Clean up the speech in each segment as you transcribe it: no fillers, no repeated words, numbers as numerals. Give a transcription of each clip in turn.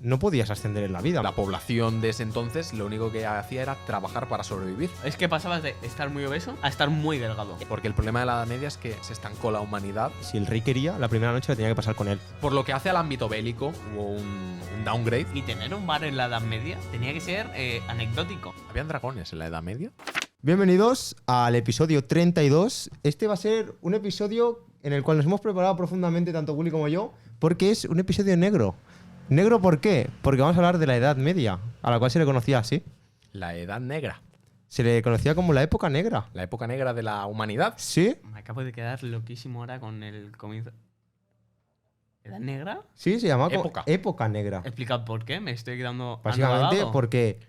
no podías ascender en la vida. La población de ese entonces lo único que hacía era trabajar para sobrevivir. Es que pasabas de estar muy obeso a estar muy delgado. Porque el problema de la Edad Media es que se estancó la humanidad. Si el rey quería, la primera noche la tenía que pasar con él. Por lo que hace al ámbito bélico, hubo un downgrade. Y tener un bar en la Edad Media tenía que ser anecdótico. ¿Habían dragones en la Edad Media? Bienvenidos al episodio 32. Este va a ser un episodio en el cual nos hemos preparado profundamente, tanto Willy como yo, porque es un episodio negro. ¿Negro por qué? Porque vamos a hablar de la Edad Media, a la cual se le conocía así. La Edad Negra. Se le conocía como la época negra. La época negra de la humanidad. ¿Sí? Me acabo de quedar loquísimo ahora con el comienzo. ¿Edad negra? Sí, se llamaba Época. Época negra. Explica por qué, me estoy quedando Básicamente anonadado. porque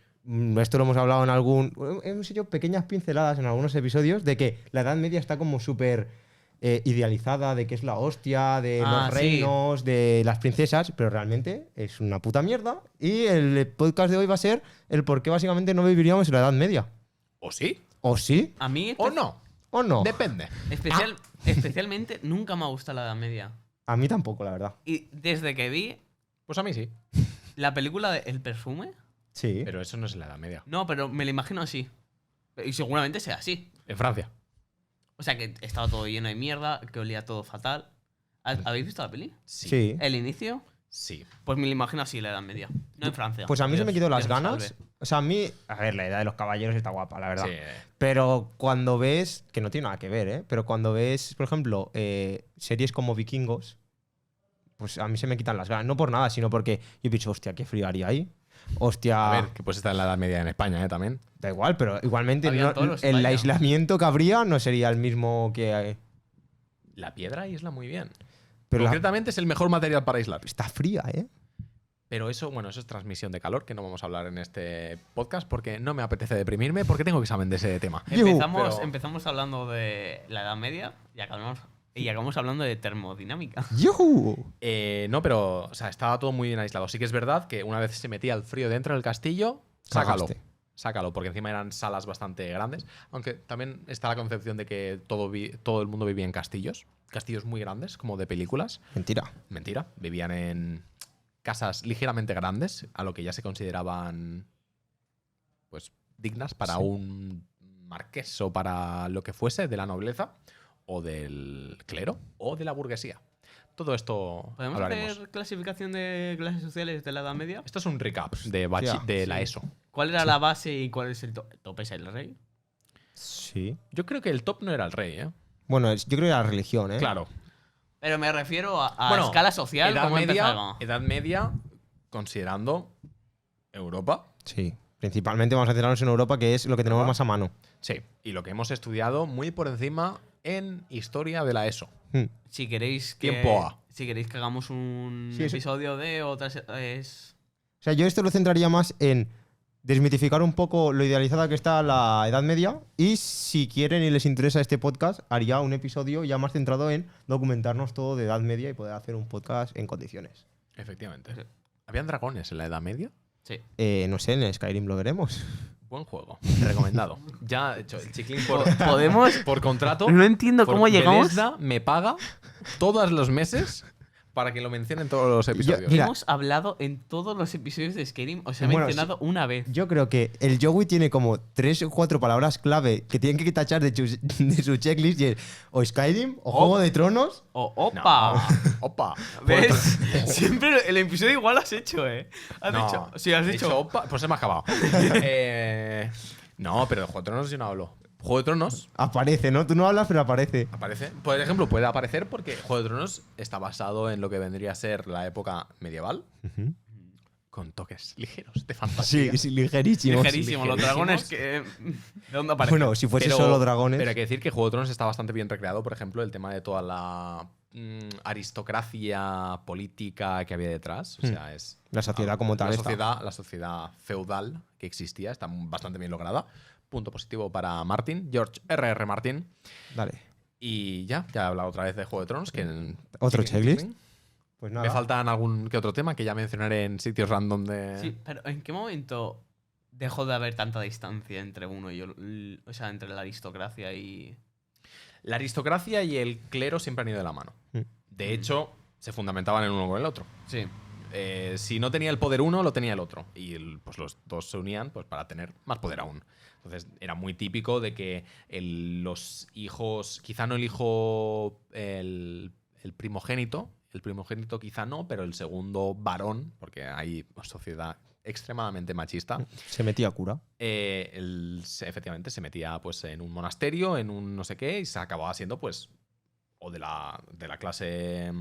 esto lo hemos hablado en hemos hecho pequeñas pinceladas en algunos episodios de que la Edad Media está como súper idealizada, de que es la hostia, de los Sí. reinos, de las princesas, pero realmente es una puta mierda. Y el podcast de hoy va a ser el por qué básicamente no viviríamos en la Edad Media. ¿O sí? ¿O sí? A mí ¿O no? ¿O no? Depende. especialmente nunca me ha gustado la Edad Media. A mí tampoco, la verdad. Y desde que vi Pues a mí sí. la película de El Perfume, Sí. Pero eso no es la Edad Media. no, pero me lo imagino así. Y seguramente sea así. En Francia. O sea, que estaba todo lleno de mierda, que olía todo fatal. ¿Habéis visto la peli? Sí. ¿El inicio? Sí. Pues me lo imagino así la Edad Media. No en Francia. Pues a mí se me Dios- quitó las Dios nos ganas. salve. O sea, a mí. A ver, la edad de los caballeros está guapa, la verdad. Sí. Pero cuando ves. Que no tiene nada que ver, ¿eh? Pero cuando ves, por ejemplo, series como Vikingos. Pues a mí se me quitan las ganas. No por nada, sino porque yo pienso, hostia, qué frío haría ahí. Hostia. A ver, que pues está en la Edad Media en España, también. Da igual, pero igualmente Había no- todos los el España. aislamiento que habría no sería el mismo que. La piedra aísla muy bien. Pero Concretamente es el mejor material para aislar. está fría, ¿eh? Pero eso, bueno, eso es transmisión de calor, que no vamos a hablar en este podcast porque no me apetece deprimirme porque tengo examen de ese tema. Empezamos, Pero- empezamos hablando de la Edad Media y acabamos hablando de termodinámica. ¡Yuhu! No, pero o sea, estaba todo muy bien aislado. Sí que es verdad que una vez se metía el frío dentro del castillo, sácalo. Cagaste. Sácalo, porque encima eran salas bastante grandes. Aunque también está la concepción de que todo el mundo vivía en castillos. Castillos muy grandes, como de películas. Mentira. Mentira. Vivían en casas ligeramente grandes, a lo que ya se consideraban pues dignas para Sí. un marqués o para lo que fuese de la nobleza o del clero o de la burguesía. Todo esto ¿Podemos hablaremos. hacer clasificación de clases sociales de la Edad Media? Esto es un recap de, Hostia, de la sí. ESO. ¿Cuál era la base y cuál es el tope? ¿Es el rey? Sí. Yo creo que el top no era el rey, ¿eh? Bueno, yo creo que era la religión, ¿eh? Claro. Pero me refiero a Bueno, escala social. ¿Cómo empezaba? Edad Media, considerando Europa. Sí. Principalmente vamos a centrarnos en Europa, que es lo que tenemos Europa. más a mano. Sí. Y lo que hemos estudiado muy por encima en historia de la ESO. Si queréis que, Tiempo A. Si queréis que hagamos un Sí, eso- episodio de otras... Es... O sea, yo esto lo centraría más en desmitificar un poco lo idealizada que está la Edad Media y si quieren y les interesa este podcast, haría un episodio ya más centrado en documentarnos todo de Edad Media y poder hacer un podcast en condiciones. Efectivamente. ¿Habían dragones en la Edad Media? Sí. No sé, en Skyrim lo veremos. Buen juego. Recomendado. Ya he hecho el chiclín por, ¿Podemos? por contrato. No entiendo por cómo llegamos... Bethesda me paga todos los meses para que lo mencione en todos los episodios. mira, Hemos hablado en todos los episodios de Skyrim. Os he Bueno, mencionado una vez. Yo creo que el Joey tiene como 3 o 4 palabras clave que tienen que tachar de su checklist y es o Skyrim, o Juego de Tronos. ¡Oh, No. opa! Opa. ¿Ves? Siempre el episodio igual lo has hecho, ¿eh? Has No. dicho... Sí, has He dicho... dicho opa, pues se me ha acabado. No, pero de Juego de Tronos yo no hablo. Juego de Tronos Aparece, ¿no? Tú no hablas, pero aparece. aparece. Por ejemplo, puede aparecer porque Juego de Tronos está basado en lo que vendría a ser la época medieval, con toques ligeros de fantasía. Sí, sí, ligerísimos. Ligerísimo. Los dragones que... ¿De dónde aparecen? Bueno, si fuese solo dragones. Pero hay que decir que Juego de Tronos está bastante bien recreado, por ejemplo, el tema de toda la aristocracia política que había detrás. O sea, es. La sociedad como tal está. La sociedad feudal que existía está bastante bien lograda. Punto positivo para Martin, George R.R. Martin. Dale. Y ya he hablado otra vez de Juego de Tronos. ¿Otro checklist? Pues nada. Me faltan algún que otro tema que ya mencionaré en sitios random de. Sí, pero ¿en qué momento dejó de haber tanta distancia entre uno y otro? O sea, entre la aristocracia y... La aristocracia y el clero siempre han ido de la mano. Mm. De hecho, se fundamentaban el uno con el otro. Sí. Si no tenía el poder uno, lo tenía el otro. Y pues los dos se unían pues, para tener más poder aún. Entonces era muy típico de que los hijos, quizá no el hijo, el primogénito quizá no, pero el segundo varón, porque hay sociedad extremadamente machista, Se metía cura. efectivamente se metía pues, en un monasterio, en un no sé qué, y se acababa siendo pues o de la clase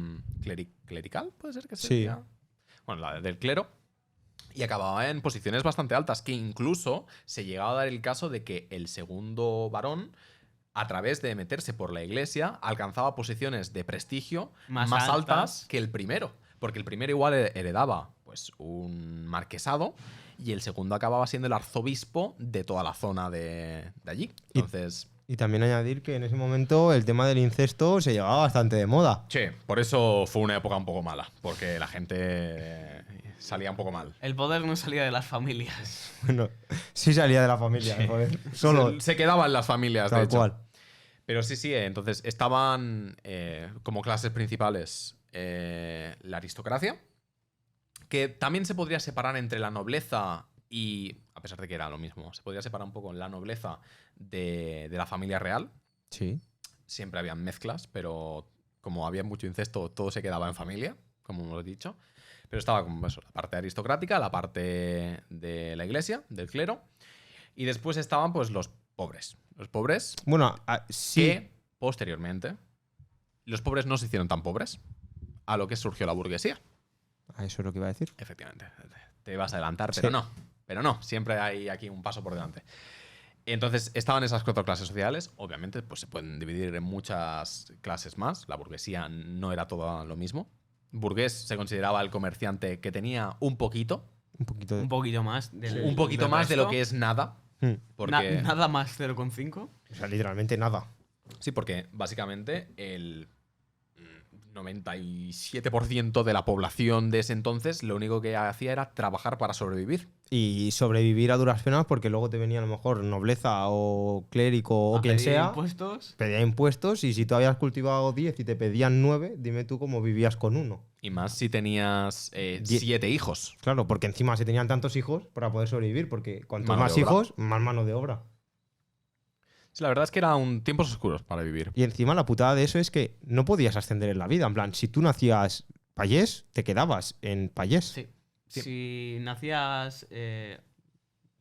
clerical, puede ser que Sí. sea. Bueno, del clero. Y acababa en posiciones bastante altas, que incluso se llegaba a dar el caso de que el segundo varón, a través de meterse por la iglesia, alcanzaba posiciones de prestigio Más más altas altas que el primero. Porque el primero igual heredaba pues, un marquesado y el segundo acababa siendo el arzobispo de toda la zona de allí. Entonces... Y también añadir que en ese momento el tema del incesto se llevaba bastante de moda. Sí, por eso fue una época un poco mala, porque la gente salía un poco mal. El poder no salía de las familias. Bueno, sí salía de la familia, joder. Solo, Se quedaban las familias, de tal hecho. cual. Pero sí, entonces estaban como clases principales la aristocracia, que también se podría separar entre la nobleza y, a pesar de que era lo mismo, se podría separar un poco la nobleza de la familia real. Sí. Siempre habían mezclas, pero como había mucho incesto, todo se quedaba en familia, como hemos dicho. Pero estaba como eso, la parte aristocrática, la parte de la iglesia, del clero, y después estaban pues los pobres. Los pobres Bueno, sí. que posteriormente los pobres no se hicieron tan pobres, a lo que surgió la burguesía. Eso es lo que iba a decir. Efectivamente. Te vas a adelantar, Sí. pero no. Siempre hay aquí un paso por delante. Entonces, estaban esas 4 clases sociales. Obviamente, pues se pueden dividir en muchas clases más. La burguesía no era todo lo mismo. Burgués se consideraba el comerciante que tenía un poquito. Un poquito de... Un poquito más. Un poquito más de lo que es nada. Porque, Nada más 0,5. O sea, literalmente nada. sí, porque básicamente el 97% de la población de ese entonces lo único que hacía era trabajar para sobrevivir. Y sobrevivir a duras penas porque luego te venía a lo mejor nobleza o clérigo o A quien pedir sea. impuestos. Pedía impuestos y si tú habías cultivado 10 y te pedían 9, dime tú cómo vivías con uno. Y más si tenías 7 hijos. Claro, porque encima se tenían tantos hijos para poder sobrevivir, porque cuanto Mano de más obra. hijos, más mano de obra. Sí, la verdad es que eran tiempos oscuros para vivir. Y encima la putada de eso es que no podías ascender en la vida. En plan, si tú nacías payés, te quedabas en payés. Sí. Sí. Si nacías.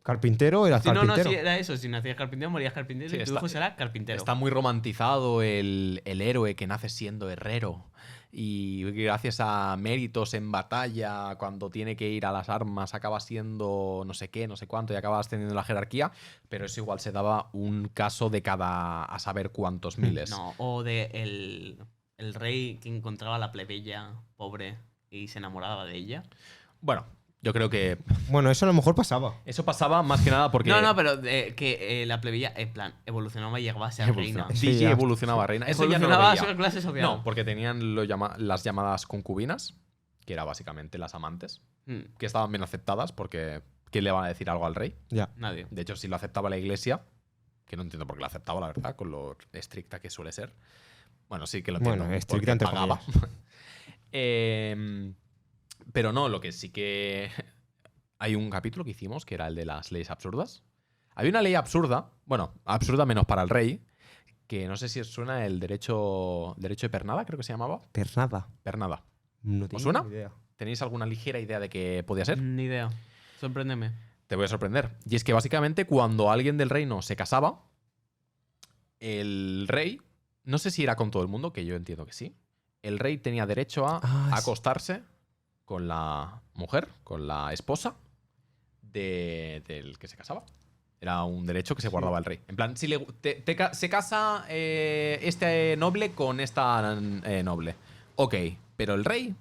Carpintero eras Si no, carpintero. si era eso. Si nacías carpintero, morías carpintero Sí, y tu está- hijo será carpintero. Está muy romantizado el héroe que nace siendo herrero. Y gracias a méritos en batalla, cuando tiene que ir a las armas, acaba siendo no sé qué, no sé cuánto, y acabas teniendo la jerarquía. Pero eso igual se daba un caso de cada a saber cuántos miles. No, o de el rey que encontraba a la plebeya pobre y se enamoraba de ella. Bueno, yo creo que Bueno, eso a lo mejor pasaba. eso pasaba más que nada porque No, pero que la plebeya, en plan, evolucionaba y llegaba a ser reina. Sí, Sí, ya. evolucionaba reina. Eso ya no lo Evolucionaba a veía. ser clase social. No, porque tenían las llamadas concubinas, que era básicamente las amantes, que estaban bien aceptadas porque ¿quién le va a decir algo al rey? Ya. Nadie. De hecho, si lo aceptaba la iglesia, que no entiendo por qué lo aceptaba, la verdad, con lo estricta que suele ser. Bueno, sí que lo entiendo. Bueno, estricta porque entre pagaba. Pero no, lo que sí que... Hay un capítulo que hicimos que era el de las leyes absurdas. Había una ley absurda, bueno, absurda menos para el rey, que no sé si os suena el derecho de pernada, creo que se llamaba. Pernada. Pernada. No tengo suena? ni idea. ¿Tenéis alguna ligera idea de qué podía ser? Ni idea. Sorpréndeme. Te voy a sorprender. Y es que básicamente cuando alguien del reino se casaba, el rey, no sé si era con todo el mundo, que yo entiendo que sí, el rey tenía derecho a Ah, sí. acostarse con la mujer, con la esposa del que se casaba. Era un derecho que se guardaba el rey. En plan, si se casa este noble con esta noble. Ok, pero el rey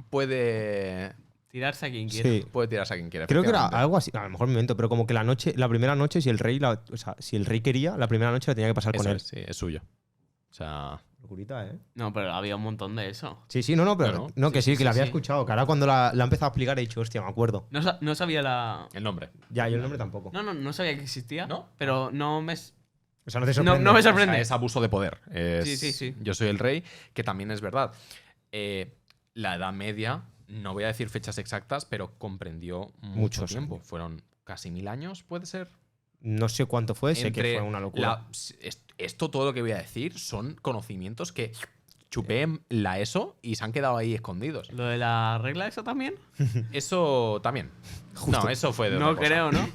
puede Tirarse a quien quiera. Sí. puede tirarse a quien quiera. Creo que era efectivamente. algo así, a lo mejor me invento, pero como que la primera noche, si el rey, o sea, si el rey quería, la primera noche la tenía que pasar Eso con él. es, sí, es suyo. O sea, Locurita, ¿eh? No, pero había un montón de eso. Sí, sí, no, pero Bueno, no, que sí, que sí, la había sí. escuchado. Que ahora cuando la he empezado a explicar he dicho, hostia, me acuerdo. No sabía la. el nombre. Ya, yo el nombre tampoco. No sabía que existía. ¿No? Pero no me. O sea, no te No, sorprende. no me O sea, sorprende. es abuso de poder. Sí. Yo soy el rey, que también es verdad. La Edad Media no voy a decir fechas exactas, pero comprendió mucho Muchos tiempo. años. Fueron casi 1000 años, puede ser. No sé cuánto fue, sé que fue una locura. Esto, todo lo que voy a decir, son conocimientos que chupé en la ESO y se han quedado ahí escondidos. ¿Lo de la regla eso también? Eso también. No, eso fue de No otra cosa. creo, ¿no?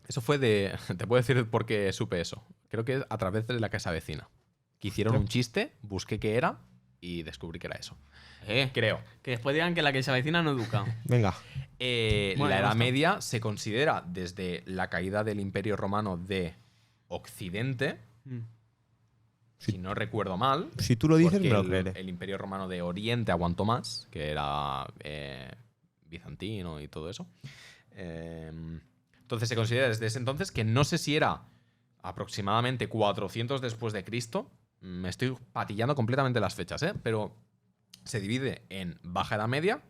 Eso fue de... Te puedo decir por qué supe eso. Creo que es a través de la casa vecina. Que hicieron un chiste, busqué qué era y descubrí que era eso. Creo. Que después digan que la que se avecina no educa. Venga. Bueno, La Edad basta. Media se considera desde la caída del Imperio Romano de Occidente, si no recuerdo mal. Si tú lo dices, porque me lo creeré. el Imperio Romano de Oriente aguantó más, que era bizantino y todo eso. Entonces se considera desde ese entonces, que no sé si era aproximadamente 400 después de Cristo. Me estoy patillando completamente las fechas, pero se divide en Baja Edad Media,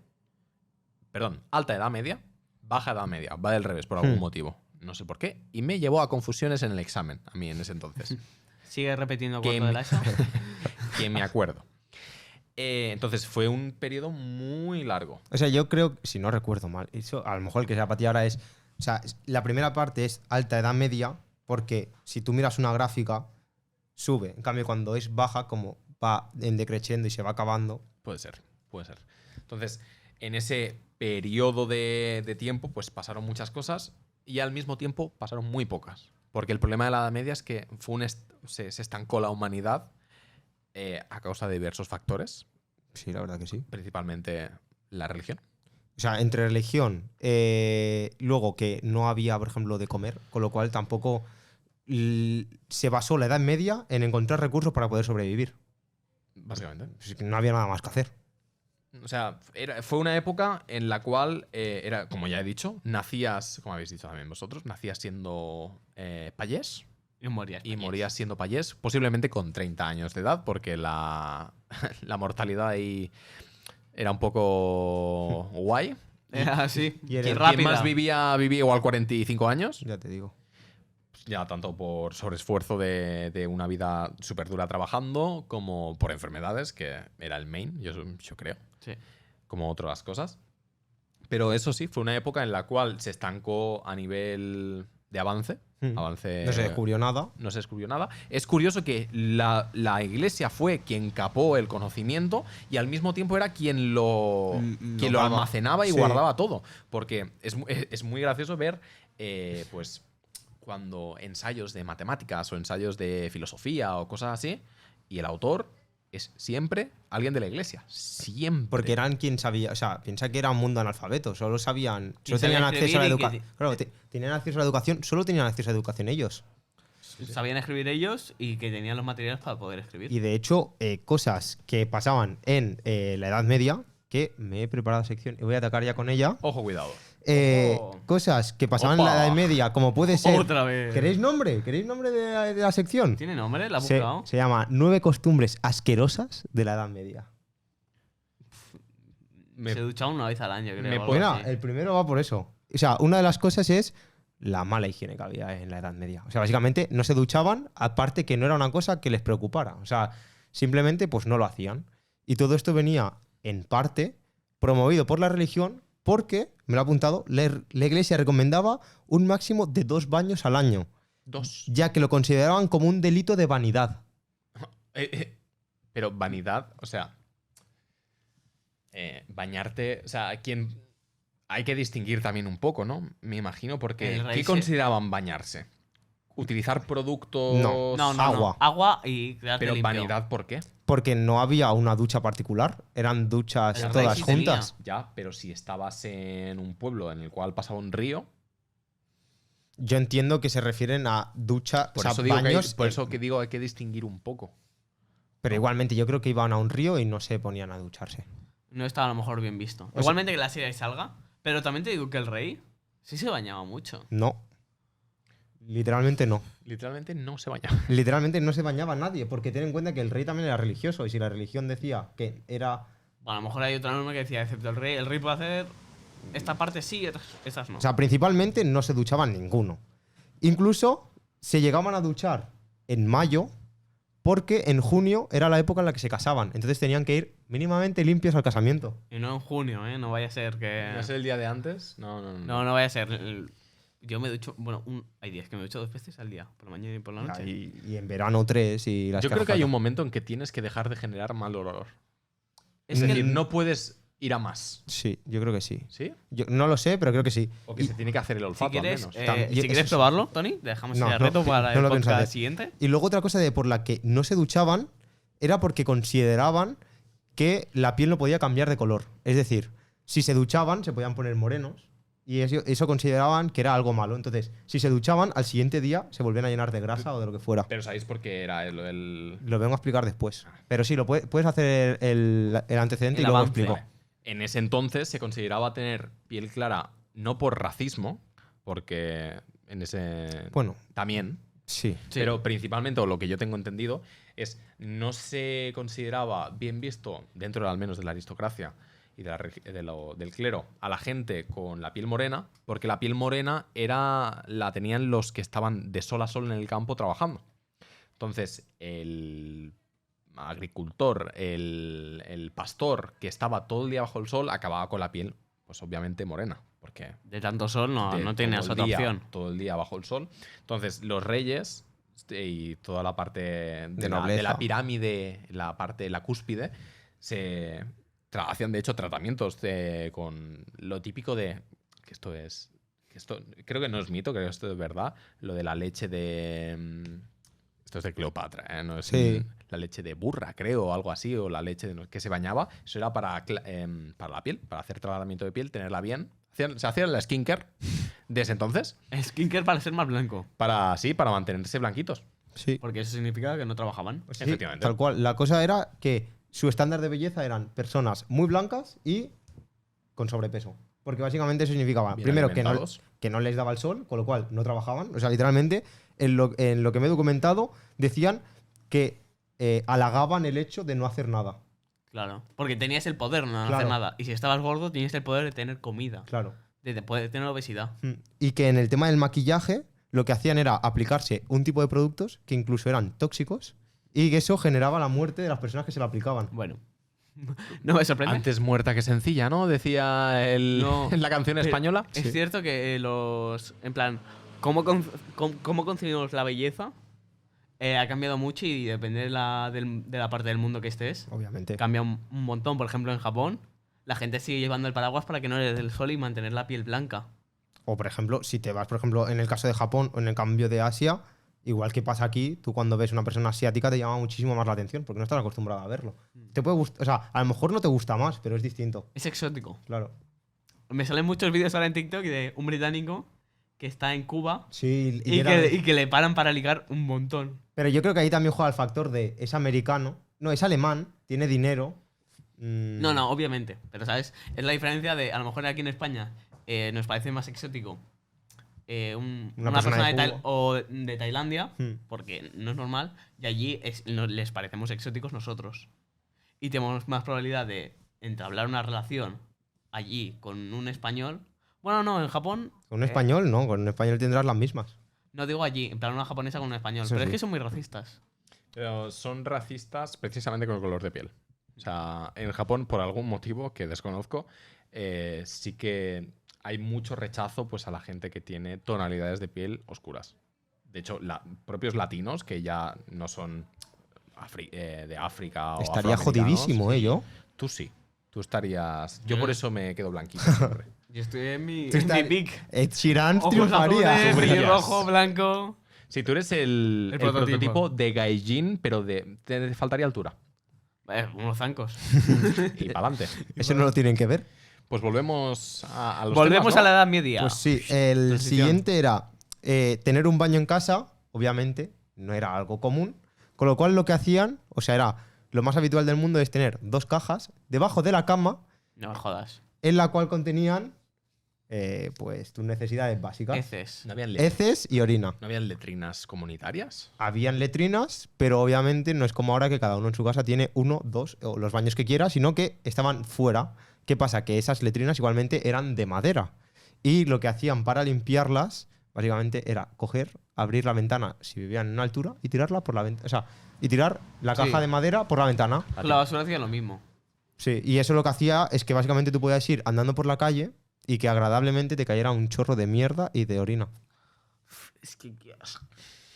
perdón, Alta Edad Media, Baja Edad Media, va del revés por algún motivo, no sé por qué, y me llevó a confusiones en el examen, a mí en ese entonces. Sigue repitiendo Que cuarto de la ESO. Que me acuerdo. Entonces fue un periodo muy largo. O sea, yo creo, si no recuerdo mal, eso a lo mejor el que se apatía ahora es. O sea, la primera parte es alta edad media, porque si tú miras una gráfica, sube. En cambio, cuando es baja, como va en decreciendo y se va acabando. Puede ser, puede ser. Entonces, en ese periodo de tiempo, pues pasaron muchas cosas y al mismo tiempo pasaron muy pocas. Porque el problema de la Edad Media es que se estancó la humanidad a causa de diversos factores, Sí, la verdad que sí. principalmente la religión. O sea, entre religión, luego que no había, por ejemplo, de comer, con lo cual tampoco se basó la Edad Media en encontrar recursos para poder sobrevivir. Básicamente. Pues no había nada más que hacer. O sea, fue una época en la cual era, como ya he dicho, nacías, como habéis dicho también vosotros, nacías siendo payés Y morías. y morías siendo payés, posiblemente con 30 años de edad, porque la mortalidad ahí era un poco guay. Era así. Y eres- ¿Quién rápida. más vivía igual 45 años? Ya te digo. Ya tanto por sobreesfuerzo de una vida súper dura trabajando, como por enfermedades, que era el main, yo creo. Sí. Como otras cosas. Pero eso sí, fue una época en la cual se estancó a nivel de avance. Avance No se descubrió nada. no se descubrió nada. Es curioso que la iglesia fue quien capó el conocimiento y al mismo tiempo era quien lo daba. almacenaba y Sí. guardaba todo. Porque es muy gracioso ver, pues, cuando ensayos de matemáticas o ensayos de filosofía o cosas así, y el autor es siempre alguien de la iglesia. Siempre. Porque eran quien sabía, o sea, piensa que era un mundo analfabeto, solo sabían, ¿Quién solo tenían sabía acceso a la escribir y educación. Claro, tenían acceso a la educación, solo tenían acceso a la educación ellos. Sabían escribir ellos y que tenían los materiales para poder escribir. Y de hecho, cosas que pasaban en la Edad Media, que me he preparado sección y voy a atacar ya con ella. Ojo, cuidado. Cosas que pasaban en Opa. la Edad Media, como puede ser. Otra vez. ¿Queréis nombre? ¿Queréis nombre de la sección? ¿Tiene nombre? ¿La has Se, buscado? se llama 9 costumbres asquerosas de la Edad Media. Me- Se duchaba una vez al año, creo. me o algo Bueno, así. el primero va por eso. O sea, una de las cosas es la mala higiene que había en la Edad Media. O sea, básicamente no se duchaban, aparte que no era una cosa que les preocupara. O sea, simplemente pues no lo hacían. Y todo esto venía, en parte, promovido por la religión, porque, me lo he apuntado, la iglesia recomendaba un máximo de 2 baños al año, 2. ya que lo consideraban como un delito de vanidad. Pero vanidad, o sea, bañarte, o sea, hay que distinguir también un poco, ¿no? Me imagino, porque El rey ¿qué se- consideraban bañarse? ¿Utilizar productos? No. No, agua. Agua y quedarte Pero limpio. vanidad, ¿por qué? Porque no había una ducha particular, eran duchas El rey todas sí tenía. juntas. Ya, pero si estabas en un pueblo en el cual pasaba un río, Yo entiendo que se refieren a ducha, por o sea, eso digo baños, por eso que digo hay que distinguir un poco. pero igualmente yo creo que iban a un río y no se ponían a ducharse. No está a lo mejor bien visto. Igualmente que la serie salga. Pero también te digo que el rey sí se bañaba mucho. No. Literalmente no. Literalmente no se bañaba. Literalmente no se bañaba nadie, porque ten en cuenta que el rey también era religioso y si la religión decía que era... Bueno, a lo mejor hay otra norma que decía, excepto el rey puede hacer esta parte sí, estas no. O sea, principalmente no se duchaban ninguno. Incluso se llegaban a duchar en mayo porque en junio era la época en la que se casaban. Entonces tenían que ir mínimamente limpios al casamiento. Y no en junio, ¿eh? No vaya a ser que... ¿No es el día de antes? No. No vaya a ser. Yo me ducho... Bueno, hay días que me ducho 2 veces al día. Por la mañana y por la noche. Y en verano 3 y las Yo que creo haga que hay falta. un momento en que tienes que dejar de generar mal olor. Es Es que- decir, no puedes ir a más. Sí, yo creo que sí. ¿Sí? Yo no lo sé, pero creo que sí. O que Y- se tiene que hacer el Si olfato quieres, al menos. También- si eso quieres sí. probarlo, Tony, dejamos No, ese no, reto para no el lo pienso podcast hacer. siguiente. Y luego otra cosa por la que no se duchaban era porque consideraban que la piel no podía cambiar de color. Es decir, si se duchaban se podían poner morenos y eso consideraban que era algo malo. Entonces, si se duchaban, al siguiente día se volvían a llenar de grasa o de lo que fuera. Pero ¿sabéis por qué era el... Lo vengo a explicar después. Pero sí, puedes hacer el antecedente El y luego lo avance. explico. En ese entonces se consideraba tener piel clara no por racismo, porque en ese... Bueno, También, sí. Sí. pero principalmente, o lo que yo tengo entendido, es no se consideraba bien visto, dentro al menos de la aristocracia y del clero, a la gente con la piel morena, porque la piel morena la tenían los que estaban de sol a sol en el campo trabajando. Entonces, el agricultor, el pastor que estaba todo el día bajo el sol, acababa con la piel, pues obviamente morena, porque De tanto sol no de tenías todo el otra día- opción. Todo el día bajo el sol. Entonces, los reyes y toda la parte de la nobleza. pirámide, la parte, la cúspide, hacían de hecho tratamientos con lo típico de. Que esto es. Que esto, creo que no es mito, creo que esto es verdad. Lo de la leche de. Esto es de Cleopatra, ¿eh? No es Sí. la leche de burra, creo, o algo así, o la leche que se bañaba. Eso era para la piel, para hacer tratamiento de piel, tenerla bien. Se hacía la skincare desde entonces Skincare para ser más blanco. para mantenerse blanquitos. Sí. Porque eso significa que no trabajaban. Sí, Efectivamente. tal cual. La cosa era que su estándar de belleza eran personas muy blancas y con sobrepeso. Porque básicamente eso significaba, Bien primero, alimentados. que no les daba el sol, con lo cual no trabajaban. O sea, literalmente, en lo que me he documentado, decían que halagaban el hecho de no hacer nada. Claro. Porque tenías el poder de no Claro. hacer nada. Y si estabas gordo, tenías el poder de tener comida. Claro. De poder tener obesidad. Y que en el tema del maquillaje, lo que hacían era aplicarse un tipo de productos que incluso eran tóxicos y que eso generaba la muerte de las personas que se lo aplicaban. Bueno. No me sorprende. Antes muerta que sencilla, ¿no? Decía No, en la canción pero española. Es cierto que En plan, ¿cómo concebimos la belleza? Ha cambiado mucho y depende de la parte del mundo que estés. Obviamente. Cambia un montón. Por ejemplo, en Japón, la gente sigue llevando el paraguas para que no le dé el sol y mantener la piel blanca. O, por ejemplo, si te vas, por ejemplo, en el caso de Japón o en el cambio de Asia, igual que pasa aquí, tú cuando ves una persona asiática te llama muchísimo más la atención porque no estás acostumbrado a verlo. Te puede gustar, o sea, a lo mejor no te gusta más, pero es distinto. Es exótico. Claro. Me salen muchos vídeos ahora en TikTok de un británico que está en Cuba Sí, y que le paran para ligar un montón. pero yo creo que ahí también juega el factor de es americano, no, es alemán, tiene dinero. No, obviamente. Pero, ¿sabes? Es la diferencia de, a lo mejor aquí en España nos parece más exótico una persona de de, Cuba. o de Tailandia, Hmm. porque no es normal, y allí les parecemos exóticos nosotros. Y tenemos más probabilidad de entablar una relación allí con un español. Bueno, no, en Japón. Con un español, no, con un español tendrás las mismas. No digo allí, en plan una japonesa con un español. Eso Pero es sí. que son muy racistas. Pero son racistas precisamente con el color de piel. O sea, en Japón, por algún motivo que desconozco, sí que hay mucho rechazo pues, a la gente que tiene tonalidades de piel oscuras. De hecho, propios latinos, que ya no son de África o Estaría afroamericanos, jodidísimo, yo. Tú sí. Tú estarías... Yo Yo- por eso me quedo blanquito siempre. Yo estoy en mi, Tú estás- pick. Ed Sheeran Ojos triunfaría. azules, Brillas. pelirrojo, blanco. Si tú eres el prototipo. prototipo de gaijin, pero te faltaría altura. Unos zancos. Y para adelante. Eso no lo tienen que ver. Pues volvemos a los Volvemos temas, ¿no? a la Edad Media. Pues sí, el Transición. siguiente era tener un baño en casa, obviamente, no era algo común, con lo cual lo que hacían, o sea, era lo más habitual del mundo es tener 2 cajas debajo de la cama No me jodas. en la cual contenían pues tus necesidades básicas. Heces. ¿No habían, Heces y orina. ¿No habían letrinas comunitarias? Habían letrinas, pero obviamente no es como ahora que cada uno en su casa tiene 1, 2 o los baños que quiera, sino que estaban fuera. ¿Qué pasa? Que esas letrinas igualmente eran de madera. Y lo que hacían para limpiarlas, básicamente, era coger, abrir la ventana si vivían en una altura y tirarla por la ventana. O sea, y tirar la caja Sí. de madera por la ventana. Con la basura hacía lo mismo. Sí, y eso lo que hacía es que básicamente tú podías ir andando por la calle y que agradablemente te cayera un chorro de mierda y de orina. Es que qué asco.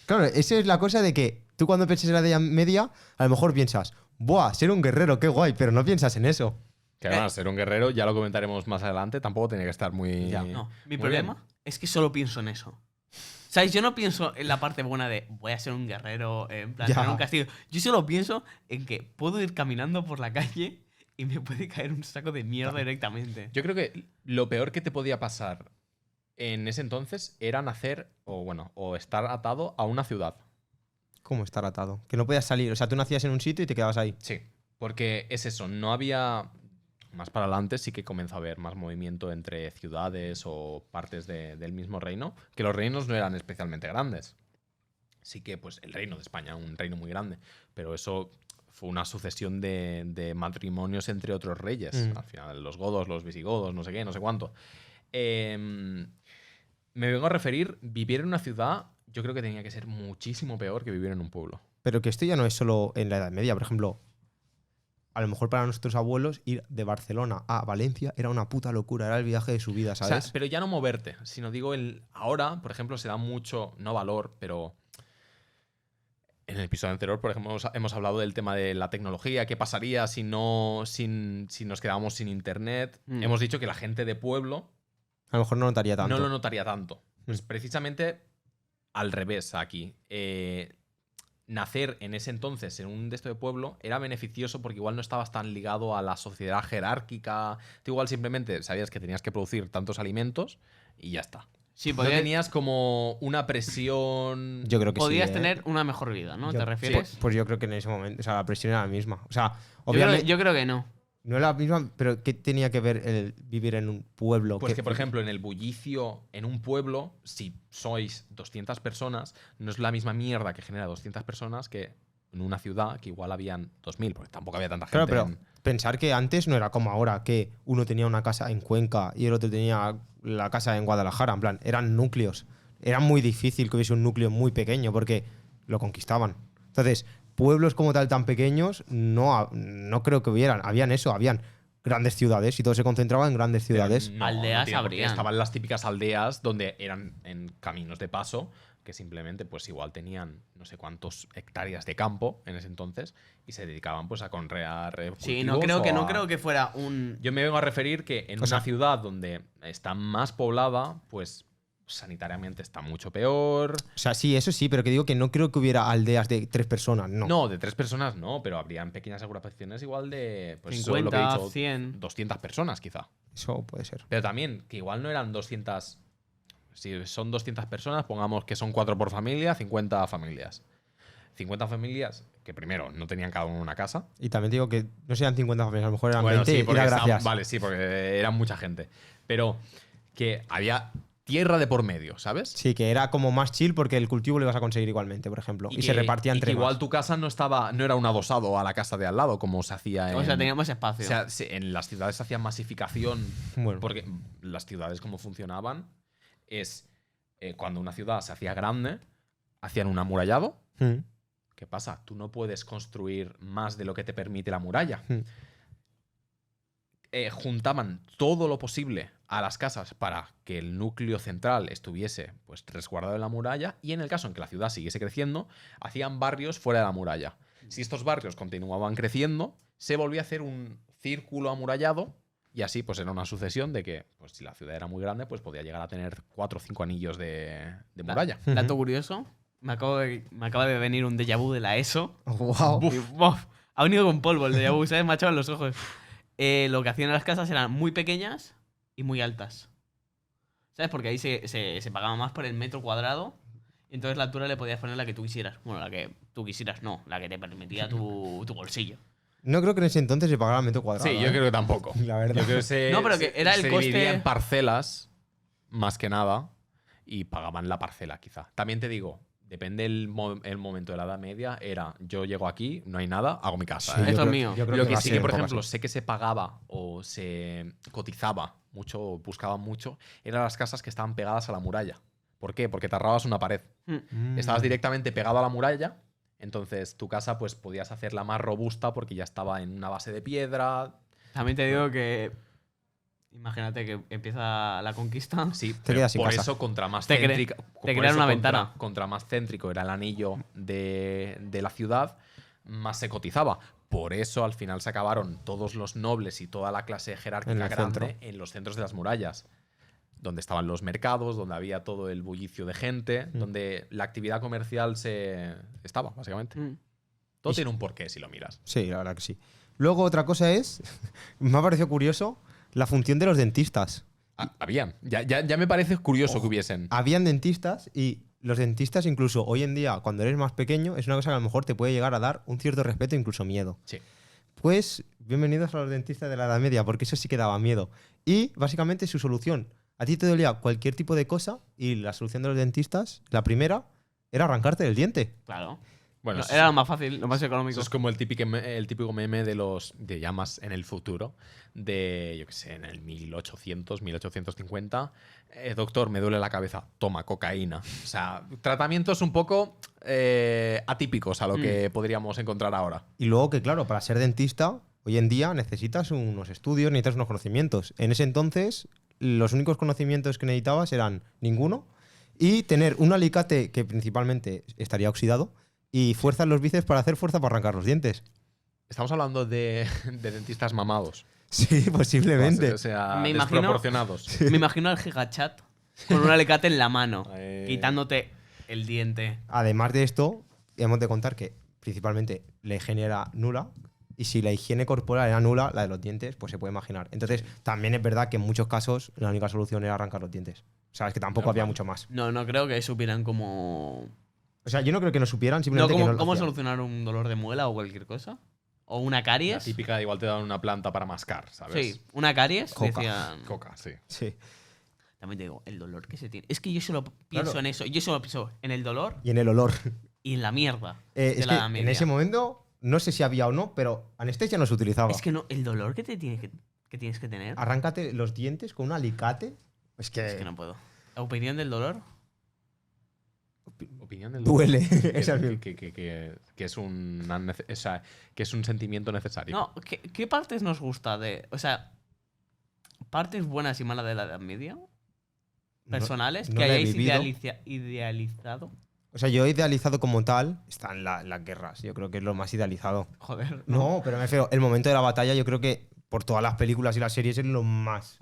Claro, esa es la cosa de que tú cuando piensas en la Edad Media, a lo mejor piensas, ¡buah, ser un guerrero, qué guay! Pero no piensas en eso. Que además, ser un guerrero, ya lo comentaremos más adelante, tampoco tenía que estar muy. Ya. No, mi muy problema bien. es que solo pienso en eso. ¿Sabes? Yo no pienso en la parte buena de voy a ser un guerrero, en plan, Ya. tener un castillo. Yo solo pienso en que puedo ir caminando por la calle y me puede caer un saco de mierda directamente. Yo creo que lo peor que te podía pasar en ese entonces era nacer o estar atado a una ciudad. ¿Cómo estar atado? Que no podías salir. O sea, tú nacías en un sitio y te quedabas ahí. Sí, porque es eso, no había. Más para adelante sí que comenzó a haber más movimiento entre ciudades o partes del mismo reino, que los reinos no eran especialmente grandes. Sí que, pues, el reino de España, un reino muy grande, pero eso fue una sucesión de matrimonios entre otros reyes. Al final, los godos, los visigodos, no sé qué, no sé cuánto. Me vengo a referir, vivir en una ciudad, yo creo que tenía que ser muchísimo peor que vivir en un pueblo. Pero que esto ya no es solo en la Edad Media. Por ejemplo, a lo mejor para nuestros abuelos ir de Barcelona a Valencia era una puta locura. Era el viaje de su vida, O sea, ¿sabes? pero ya no moverte, sino digo, ahora, por ejemplo, se da mucho, no valor, pero en el episodio anterior, por ejemplo, hemos hablado del tema de la tecnología, qué pasaría si nos quedábamos sin internet. Hemos dicho que la gente de pueblo A lo mejor no notaría tanto. no lo notaría tanto. Pues precisamente al revés aquí. Nacer en ese entonces en un de esto de pueblo era beneficioso porque igual no estabas tan ligado a la sociedad jerárquica. Tú igual simplemente sabías que tenías que producir tantos alimentos y ya está. Sí, No tenías como una presión. Yo creo que podías sí. tener una mejor vida, ¿no? Yo- ¿Te refieres? Pues yo creo que en ese momento, o sea, la presión era la misma. O sea, Yo creo, obviamente yo creo que no. no era la misma, pero ¿qué tenía que ver el vivir en un pueblo? Pues que, por ejemplo, en el bullicio, en un pueblo, si sois 200 personas, no es la misma mierda que genera 200 personas que en una ciudad que igual habían 2000, porque tampoco había tanta gente. Claro, pero pensar que antes no era como ahora, que uno tenía una casa en Cuenca y el otro tenía la casa en Guadalajara. En plan, eran núcleos. Era muy difícil que hubiese un núcleo muy pequeño porque lo conquistaban. Entonces, pueblos como tal tan pequeños no creo que hubieran. Habían grandes ciudades y todo se concentraba en grandes Pero ciudades. Aldeas tiene por qué. habrían. Estaban las típicas aldeas donde eran en caminos de paso, que simplemente pues igual tenían no sé cuántos hectáreas de campo en ese entonces y se dedicaban pues a conrear Sí, cultivos no creo que fuera un. Yo me vengo a referir que en O sea- una ciudad donde está más poblada, pues sanitariamente está mucho peor. O sea, sí, eso sí, pero que digo que no creo que hubiera aldeas de 3 personas, no. No, de 3 personas no, pero habrían pequeñas agrupaciones igual de pues, eso es lo que he 50, dicho, 100. 200 personas quizá. Eso puede ser. Pero también, que igual no eran 200. Si son 200 personas, pongamos que son 4 por familia, 50 familias. 50 familias que primero no tenían cada uno una casa. Y también digo que no sean 50 familias, a lo mejor eran Bueno, 20 sí, y porque da estaban- gracias. vale, sí, porque eran mucha gente. Pero que había tierra de por medio, ¿sabes? Sí, que era como más chill porque el cultivo lo ibas a conseguir igualmente, por ejemplo. Y se repartía entre igual más. tu casa no era un adosado a la casa de al lado, como se hacía en. O sea, teníamos espacio. O sea, en las ciudades se hacía masificación. Bueno. Porque las ciudades, como funcionaban, es cuando una ciudad se hacía grande, hacían un amurallado. Mm. ¿Qué pasa? Tú no puedes construir más de lo que te permite la muralla. Juntaban todo lo posible a las casas para que el núcleo central estuviese pues resguardado en la muralla y en el caso en que la ciudad siguiese creciendo, hacían barrios fuera de la muralla. Si estos barrios continuaban creciendo, se volvía a hacer un círculo amurallado y así pues era una sucesión de que pues, si la ciudad era muy grande pues podía llegar a tener 4 o 5 anillos de muralla. Dato curioso, me acaba de venir un déjà vu de la ESO. Wow. Y, ¡buf! Ha venido con polvo el déjà vu, ¿sabes? Me ha echado en los ojos. Lo que hacían en las casas eran muy pequeñas y muy altas. ¿Sabes? Porque ahí se pagaba más por el metro cuadrado. Y entonces la altura le podías poner la que tú quisieras. Bueno, la que tú quisieras no, la que te permitía tu bolsillo. No creo que en ese entonces se pagara metro cuadrado. Sí, yo creo que tampoco. La verdad. Yo creo que No, pero que era el se coste- dividía en parcelas, más que nada, y pagaban la parcela, quizá. También te digo, depende el momento de la Edad Media, era yo llego aquí, no hay nada, hago mi casa. Sí, ¿eh? yo Esto es creo- mío. yo creo Lo que va a sí ser que, por un poco ejemplo, así. sé que se pagaba o se cotizaba mucho, o buscaban mucho, eran las casas que estaban pegadas a la muralla. ¿Por qué? Porque te arrabas una pared. Mm. Estabas directamente pegado a la muralla, entonces tu casa pues podías hacerla más robusta porque ya estaba en una base de piedra. También te digo que. Imagínate que empieza la conquista. Sí, Te quedas sin por casa. eso contra más Te céntrico. te crean una ventana. Contra más céntrico era el anillo de la ciudad, más se cotizaba. Por eso al final se acabaron todos los nobles y toda la clase En jerárquica el grande centro. en los centros de las murallas. Donde estaban los mercados, donde había todo el bullicio de gente, donde la actividad comercial estaba, básicamente. Todo tiene un porqué si lo miras. Sí, la verdad que sí. Luego otra cosa es, me ha parecido curioso, la función de los dentistas. Habían. Ya me parece curioso que hubiesen. Habían dentistas y los dentistas incluso hoy en día, cuando eres más pequeño, es una cosa que a lo mejor te puede llegar a dar un cierto respeto e incluso miedo. Sí. Pues bienvenidos a los dentistas de la Edad Media, porque eso sí que daba miedo. Y básicamente su solución, a ti te dolía cualquier tipo de cosa y la solución de los dentistas, la primera, era arrancarte el diente. Claro. Bueno, No, eso- era lo más fácil, lo más económico. Eso es como el típico meme de llamas en el futuro, de, yo qué sé, en el 1800, 1850. Doctor, me duele la cabeza, toma cocaína. O sea, tratamientos un poco atípicos a lo que podríamos encontrar ahora. Y luego que, claro, para ser dentista, hoy en día necesitas unos estudios, necesitas unos conocimientos. En ese entonces, los únicos conocimientos que necesitabas eran ninguno y tener un alicate que principalmente estaría oxidado y fuerza en los bíceps para hacer fuerza para arrancar los dientes. Estamos hablando de dentistas mamados. Sí, posiblemente. O sea, Me imagino- desproporcionados. Me imagino al gigachat con un alicate en la mano, Eh. quitándote el diente. Además de esto, hemos de contar que principalmente la higiene era nula. Y si la higiene corporal era nula, la de los dientes, pues se puede imaginar. Entonces, también es verdad que en muchos casos la única solución era arrancar los dientes. O sea, es que tampoco había mucho más. No, no creo que supieran cómo. O sea, yo no creo que no supieran, No, simplemente que no lo cómo hacían. solucionar un dolor de muela o cualquier cosa. O una La caries. típica, igual te dan una planta para mascar, ¿sabes? Sí, una caries. Coca. Decían. Coca, sí. Sí. También te digo, el dolor que se tiene. Es que yo solo pienso Claro. en eso. Yo solo pienso en el dolor Y en el olor. y en la mierda. Es de la que Edad en Media. ese momento, no sé si había o no, pero anestesia no se utilizaba. Es que no, el dolor que tienes que tener. Arráncate los dientes con un alicate. Es que, Es que no puedo. ¿Opinión del dolor? Opinión del duele. que, Esa es que es o sea, que es un sentimiento necesario. No, ¿qué partes nos gusta de. O sea, partes buenas y malas de la Edad Media? Personales, no que la he hayáis vivido. idealizado. O sea, yo he idealizado como tal, están las guerras. Yo creo que es lo más idealizado. Joder. No, pero me refiero, el momento de la batalla, yo creo que por todas las películas y las series es lo más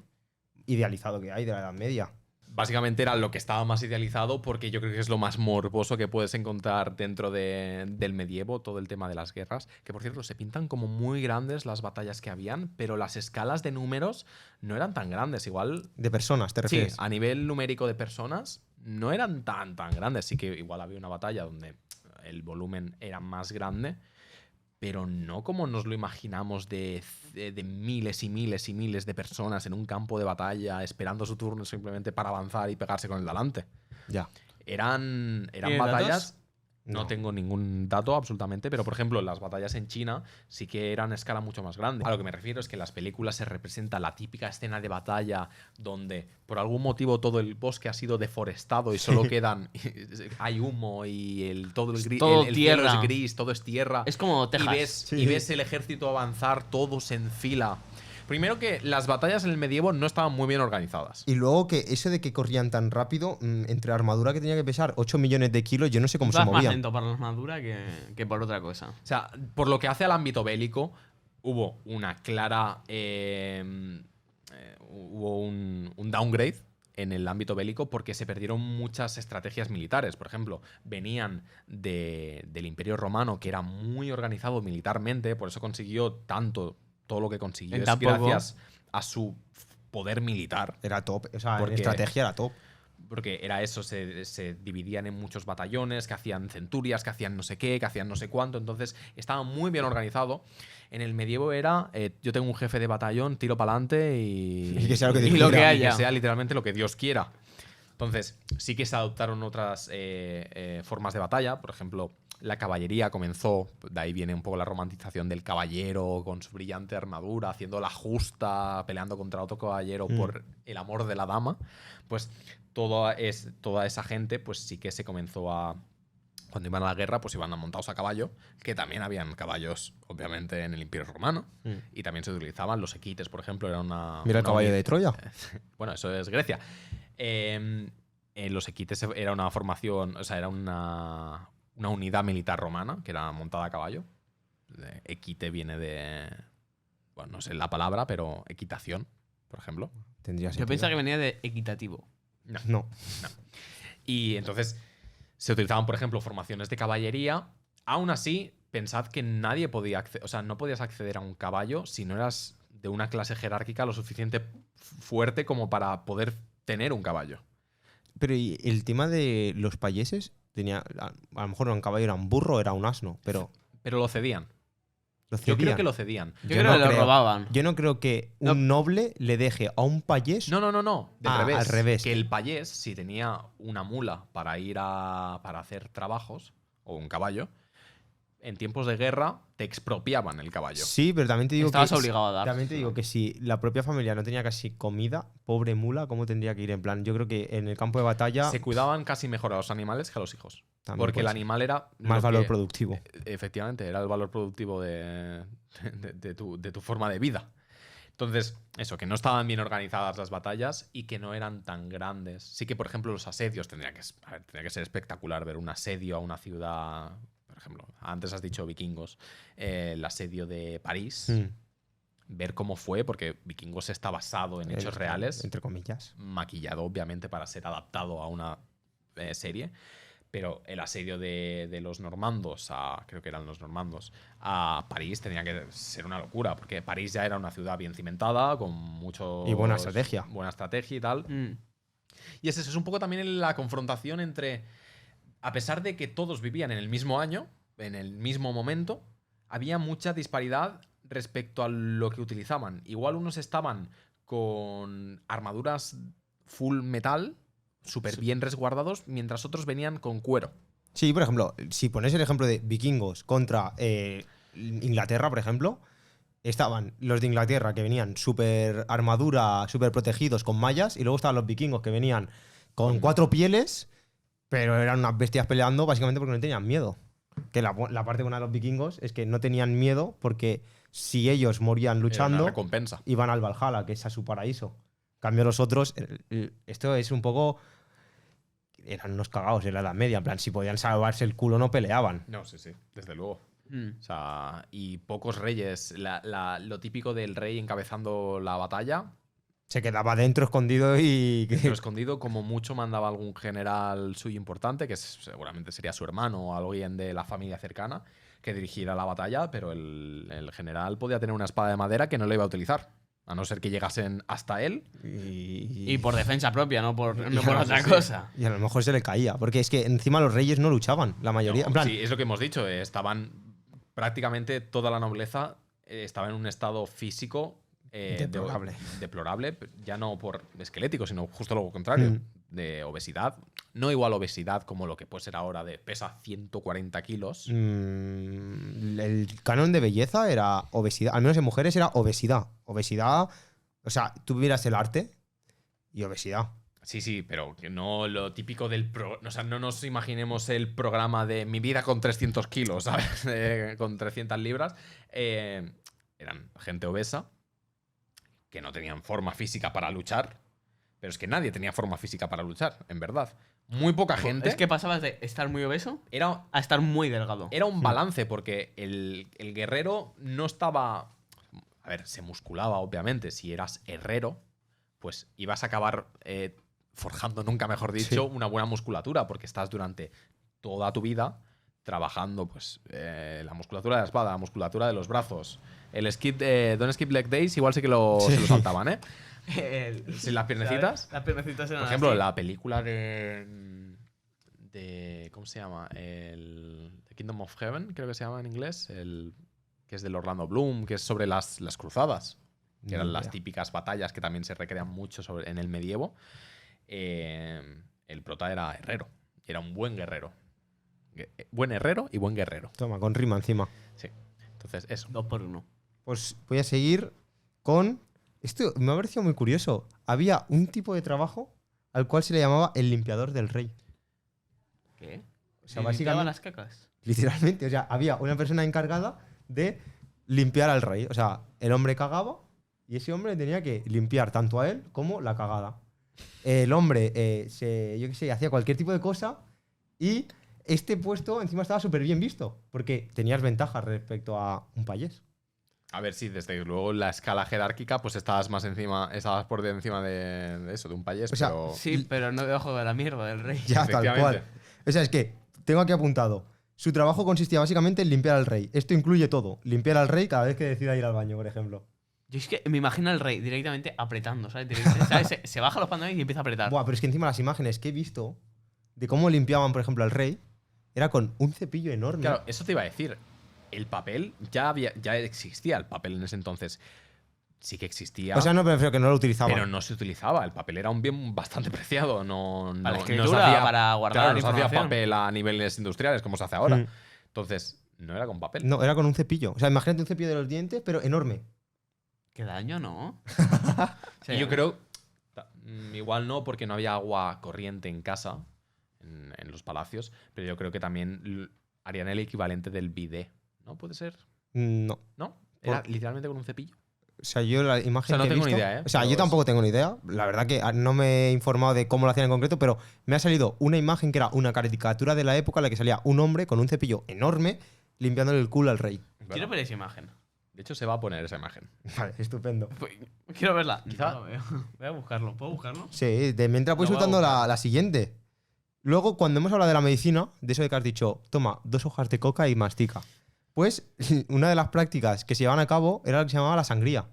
idealizado que hay de la Edad Media. Básicamente era lo que estaba más idealizado porque yo creo que es lo más morboso que puedes encontrar dentro del medievo, todo el tema de las guerras. Que por cierto, se pintan como muy grandes las batallas que habían, pero las escalas de números no eran tan grandes. Igual, De personas, ¿te sí, refieres? a nivel numérico de personas no eran tan grandes. Sí que igual había una batalla donde el volumen era más grande, pero no como nos lo imaginamos de miles y miles y miles de personas en un campo de batalla esperando su turno simplemente para avanzar y pegarse con el delante. Ya. Eran ¿Tienes batallas. datos? No tengo ningún dato absolutamente, pero por ejemplo, las batallas en China sí que eran a escala mucho más grande. A lo que me refiero es que en las películas se representa la típica escena de batalla donde por algún motivo todo el bosque ha sido deforestado y solo quedan. Hay humo y todo el gris. Todo el cielo tierra. es gris, todo es tierra. Es como Texas. Sí. Y ves el ejército avanzar todos en fila. Primero que las batallas en el medievo no estaban muy bien organizadas. Y luego que eso de que corrían tan rápido, entre armadura que tenía que pesar 8 millones de kilos, yo no sé cómo se Vas más movían. lento para la armadura que por otra cosa. O sea, por lo que hace al ámbito bélico, hubo una clara. Hubo un downgrade en el ámbito bélico porque se perdieron muchas estrategias militares. Por ejemplo, venían del Imperio Romano, que era muy organizado militarmente, por eso consiguió todo lo que consiguió. En Es tan poco. gracias a su poder militar. Era top. O sea, en Porque- estrategia era top. Porque era eso, se dividían en muchos batallones, que hacían centurias, que hacían no sé qué, que hacían no sé cuánto. Entonces estaba muy bien organizado. En el medievo era, yo tengo un jefe de batallón, tiro para adelante y, Y que sea lo que Dios y lo que quiera. y haya. que sea literalmente lo que Dios quiera. Entonces sí que se adoptaron otras formas de batalla. Por ejemplo, la caballería comenzó, de ahí viene un poco la romantización del caballero con su brillante armadura, haciendo la justa, peleando contra otro caballero por el amor de la dama. Pues toda esa gente pues sí que se comenzó a cuando iban a la guerra, pues iban montados a caballo, que también habían caballos, obviamente, en el Imperio Romano. Y también se utilizaban los equites, por ejemplo, era una... Mira el una caballo uni- de Troya. Bueno, eso es Grecia. Los equites era una formación, o sea, era una unidad militar romana que era montada a caballo. Equite viene de... Bueno, no sé la palabra, pero equitación, por ejemplo. Tendría Yo sentido. pensaba que venía de equitativo. No. Y entonces se utilizaban, por ejemplo, formaciones de caballería. Aún así, pensad que nadie podía acceder, o sea, no podías acceder a un caballo si no eras de una clase jerárquica lo suficiente fuerte como para poder tener un caballo. Pero ¿y el tema de los payeses? A lo mejor no era un caballo, era un burro, era un asno, pero Pero lo cedían. lo Yo creo cedían. que lo cedían. Yo Yo creo no que lo creo. robaban. Yo no creo que No. un noble le deje a un payés. No. Del Ah, revés. al revés. Que el payés, si tenía una mula para ir para hacer trabajos, o un caballo, en tiempos de guerra te expropiaban el caballo. Sí, pero también te digo Estabas que obligado a dar. también te digo que si la propia familia no tenía casi comida, pobre mula, ¿cómo tendría que ir? En plan, yo creo que en el campo de batalla Se cuidaban casi mejor a los animales que a los hijos. también Porque el puede ser. animal era... Más lo valor que- productivo. Efectivamente, era el valor productivo de tu forma de vida. Entonces, eso, que no estaban bien organizadas las batallas y que no eran tan grandes. Sí que, por ejemplo, los asedios tendría que ser espectacular ver un asedio a una ciudad. Por ejemplo, antes has dicho vikingos, el asedio de París. Mm. Ver cómo fue, porque Vikingos está basado en hechos reales, Entre comillas. maquillado obviamente para ser adaptado a una serie. Pero el asedio de los normandos, creo que eran los normandos, a París tenía que ser una locura, porque París ya era una ciudad bien cimentada, con mucho... Y buena estrategia. Buena estrategia y tal. Mm. Y es eso, es un poco también la confrontación entre, a pesar de que todos vivían en el mismo año, en el mismo momento, había mucha disparidad respecto a lo que utilizaban. Igual unos estaban con armaduras full metal, súper bien resguardados, mientras otros venían con cuero. Sí, por ejemplo, si pones el ejemplo de vikingos contra Inglaterra, por ejemplo, estaban los de Inglaterra que venían súper armadura, súper protegidos con mallas, y luego estaban los vikingos que venían con 4 pieles, pero eran unas bestias peleando básicamente porque no tenían miedo. Que la parte buena de los vikingos es que no tenían miedo porque si ellos morían Era luchando, una recompensa. iban al Valhalla, que es a su paraíso. En cambio, los otros, esto es un poco... Eran unos cagados en la Edad Media. En plan, si podían salvarse el culo, no peleaban. No, sí, desde luego. Mm. O sea, y pocos reyes. Lo típico del rey encabezando la batalla, Se quedaba dentro escondido y... pero escondido, como mucho mandaba algún general suyo importante, que seguramente sería su hermano o alguien de la familia cercana, que dirigiera la batalla, pero el general podía tener una espada de madera que no le iba a utilizar. A no ser que llegasen hasta él. Y por defensa propia, no por Y otra sí. cosa. Y a lo mejor se le caía. Porque es que encima los reyes no luchaban, la mayoría. No, En plan, sí, es lo que hemos dicho. Estaban prácticamente toda la nobleza estaba en un estado físico Deplorable. deplorable, ya no por esquelético, sino justo lo contrario, de obesidad. No igual obesidad como lo que puede ser ahora de pesa 140 kilos. el canon de belleza era obesidad. Al menos en mujeres era obesidad. Obesidad... O sea, tú miras el arte y obesidad. Sí, pero que no lo típico del... o sea, no nos imaginemos el programa de mi vida con 300 kilos, ¿sabes? Con 300 libras. Eran gente obesa que no tenían forma física para luchar. Pero es que nadie tenía forma física para luchar, en verdad. Muy poca gente. Es que pasabas de estar muy obeso Era, a estar muy delgado. era un balance, porque el guerrero no estaba... A ver, se musculaba, obviamente. Si eras herrero, pues ibas a acabar forjando, nunca mejor dicho, Sí. una buena musculatura, porque estás durante toda tu vida trabajando, pues, la musculatura de la espada, la musculatura de los brazos. El skip, don't skip leg days, igual sí que se lo saltaban, ¿eh? Sí, las piernecitas. ¿Sabes? Las piernecitas eran Por ejemplo, así. la película de ¿cómo se llama? The Kingdom of Heaven, creo que se llama en inglés. Que es del Orlando Bloom, que es sobre las cruzadas. Que eran Ni las idea. típicas batallas que también se recrean mucho en el medievo. El prota era herrero. Era un buen guerrero. Buen herrero y buen guerrero. Toma, con rima encima. Sí. Entonces, eso. 2 por 1. Pues voy a seguir con... Esto me ha parecido muy curioso. Había un tipo de trabajo al cual se le llamaba el limpiador del rey. ¿Qué? O sea, ¿Y limpiaba básicamente, las cacas? literalmente, o sea, había una persona encargada de limpiar al rey. O sea, el hombre cagaba y ese hombre tenía que limpiar tanto a él como la cagada. El hombre, yo qué sé, hacía cualquier tipo de cosa y este puesto encima estaba súper bien visto porque tenías ventajas respecto a un payés. A ver, sí, desde luego en la escala jerárquica, pues estabas más encima, estabas por encima de eso, de un payés, O sea, pero. Sí, pero no debajo de la mierda del rey. Ya, tal Efectivamente. cual. O sea, es que tengo aquí apuntado. Su trabajo consistía básicamente en limpiar al rey. Esto incluye todo. Limpiar al rey cada vez que decida ir al baño, por ejemplo. Yo es que me imagino al rey directamente apretando, ¿sabes? Directamente, ¿sabes? Se baja los pantalones y empieza a apretar. Buah, pero es que encima las imágenes que he visto de cómo limpiaban, por ejemplo, al rey, era con un cepillo enorme. Claro, eso te iba a decir. El papel ya existía el papel en ese entonces. Sí que existía. O sea, no prefiero que no lo utilizaban. pero no se utilizaba. El papel era un bien bastante preciado. No, Para la no escritura, se hacía, para guardar claro, no se hacía información. papel a niveles industriales como se hace ahora. Mm. Entonces, no era con papel. No, era con un cepillo. O sea, imagínate un cepillo de los dientes, pero enorme. Qué daño, ¿no? Y yo creo. Igual no, porque no había agua corriente en casa, en los palacios. Pero yo creo que también harían el equivalente del bidet. ¿No? ¿Puede ser? No. ¿No? Era literalmente con un cepillo. O sea, yo la imagen O sea, no que he tengo ni visto- idea, ¿eh? O sea, Pero yo tampoco tengo ni idea. La verdad que no me he informado de cómo lo hacían en concreto, pero me ha salido una imagen que era una caricatura de la época en la que salía un hombre con un cepillo enorme limpiándole el culo al rey. Quiero ver esa imagen. De hecho, se va a poner esa imagen. Vale, estupendo. Pues, quiero verla. Quizá- No lo veo. Voy a buscarlo. ¿Puedo buscarlo? Sí, de mientras voy Lo voy a soltando buscar. la siguiente. Luego, cuando hemos hablado de la medicina, de eso de que has dicho, toma 2 hojas de coca y mastica. Pues una de las prácticas que se llevaban a cabo era lo que se llamaba la sangría.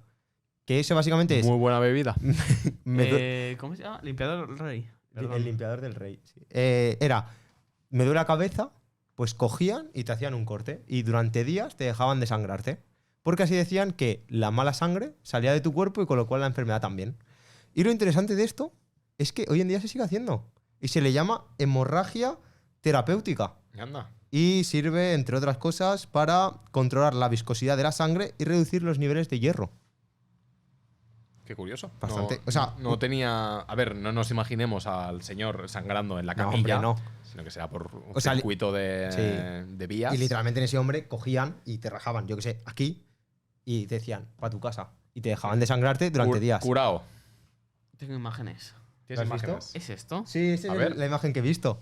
Que eso básicamente es Muy buena bebida. ¿Cómo se llama? Limpiador del rey. Perdón. el limpiador del rey. Sí. Era, me duele la cabeza, pues cogían y te hacían un corte. Y durante días te dejaban desangrarte. Porque así decían que la mala sangre salía de tu cuerpo y con lo cual la enfermedad también. Y lo interesante de esto es que hoy en día se sigue haciendo. Y se le llama hemorragia terapéutica. Anda. Y sirve, entre otras cosas, para controlar la viscosidad de la sangre y reducir los niveles de hierro. Qué curioso. Bastante. No, O sea, no tenía. A ver, no nos imaginemos al señor sangrando en la No, camilla. hombre, no. Sino que será por un O sea, circuito de vías. Y literalmente en ese hombre cogían y te rajaban, yo qué sé, aquí, y te decían, para tu casa. Y te dejaban desangrarte durante días. Curado. Tengo imágenes. ¿Tienes ¿Lo has visto? imágenes? ¿Es esto? Sí, esa A es ver. la imagen que he visto.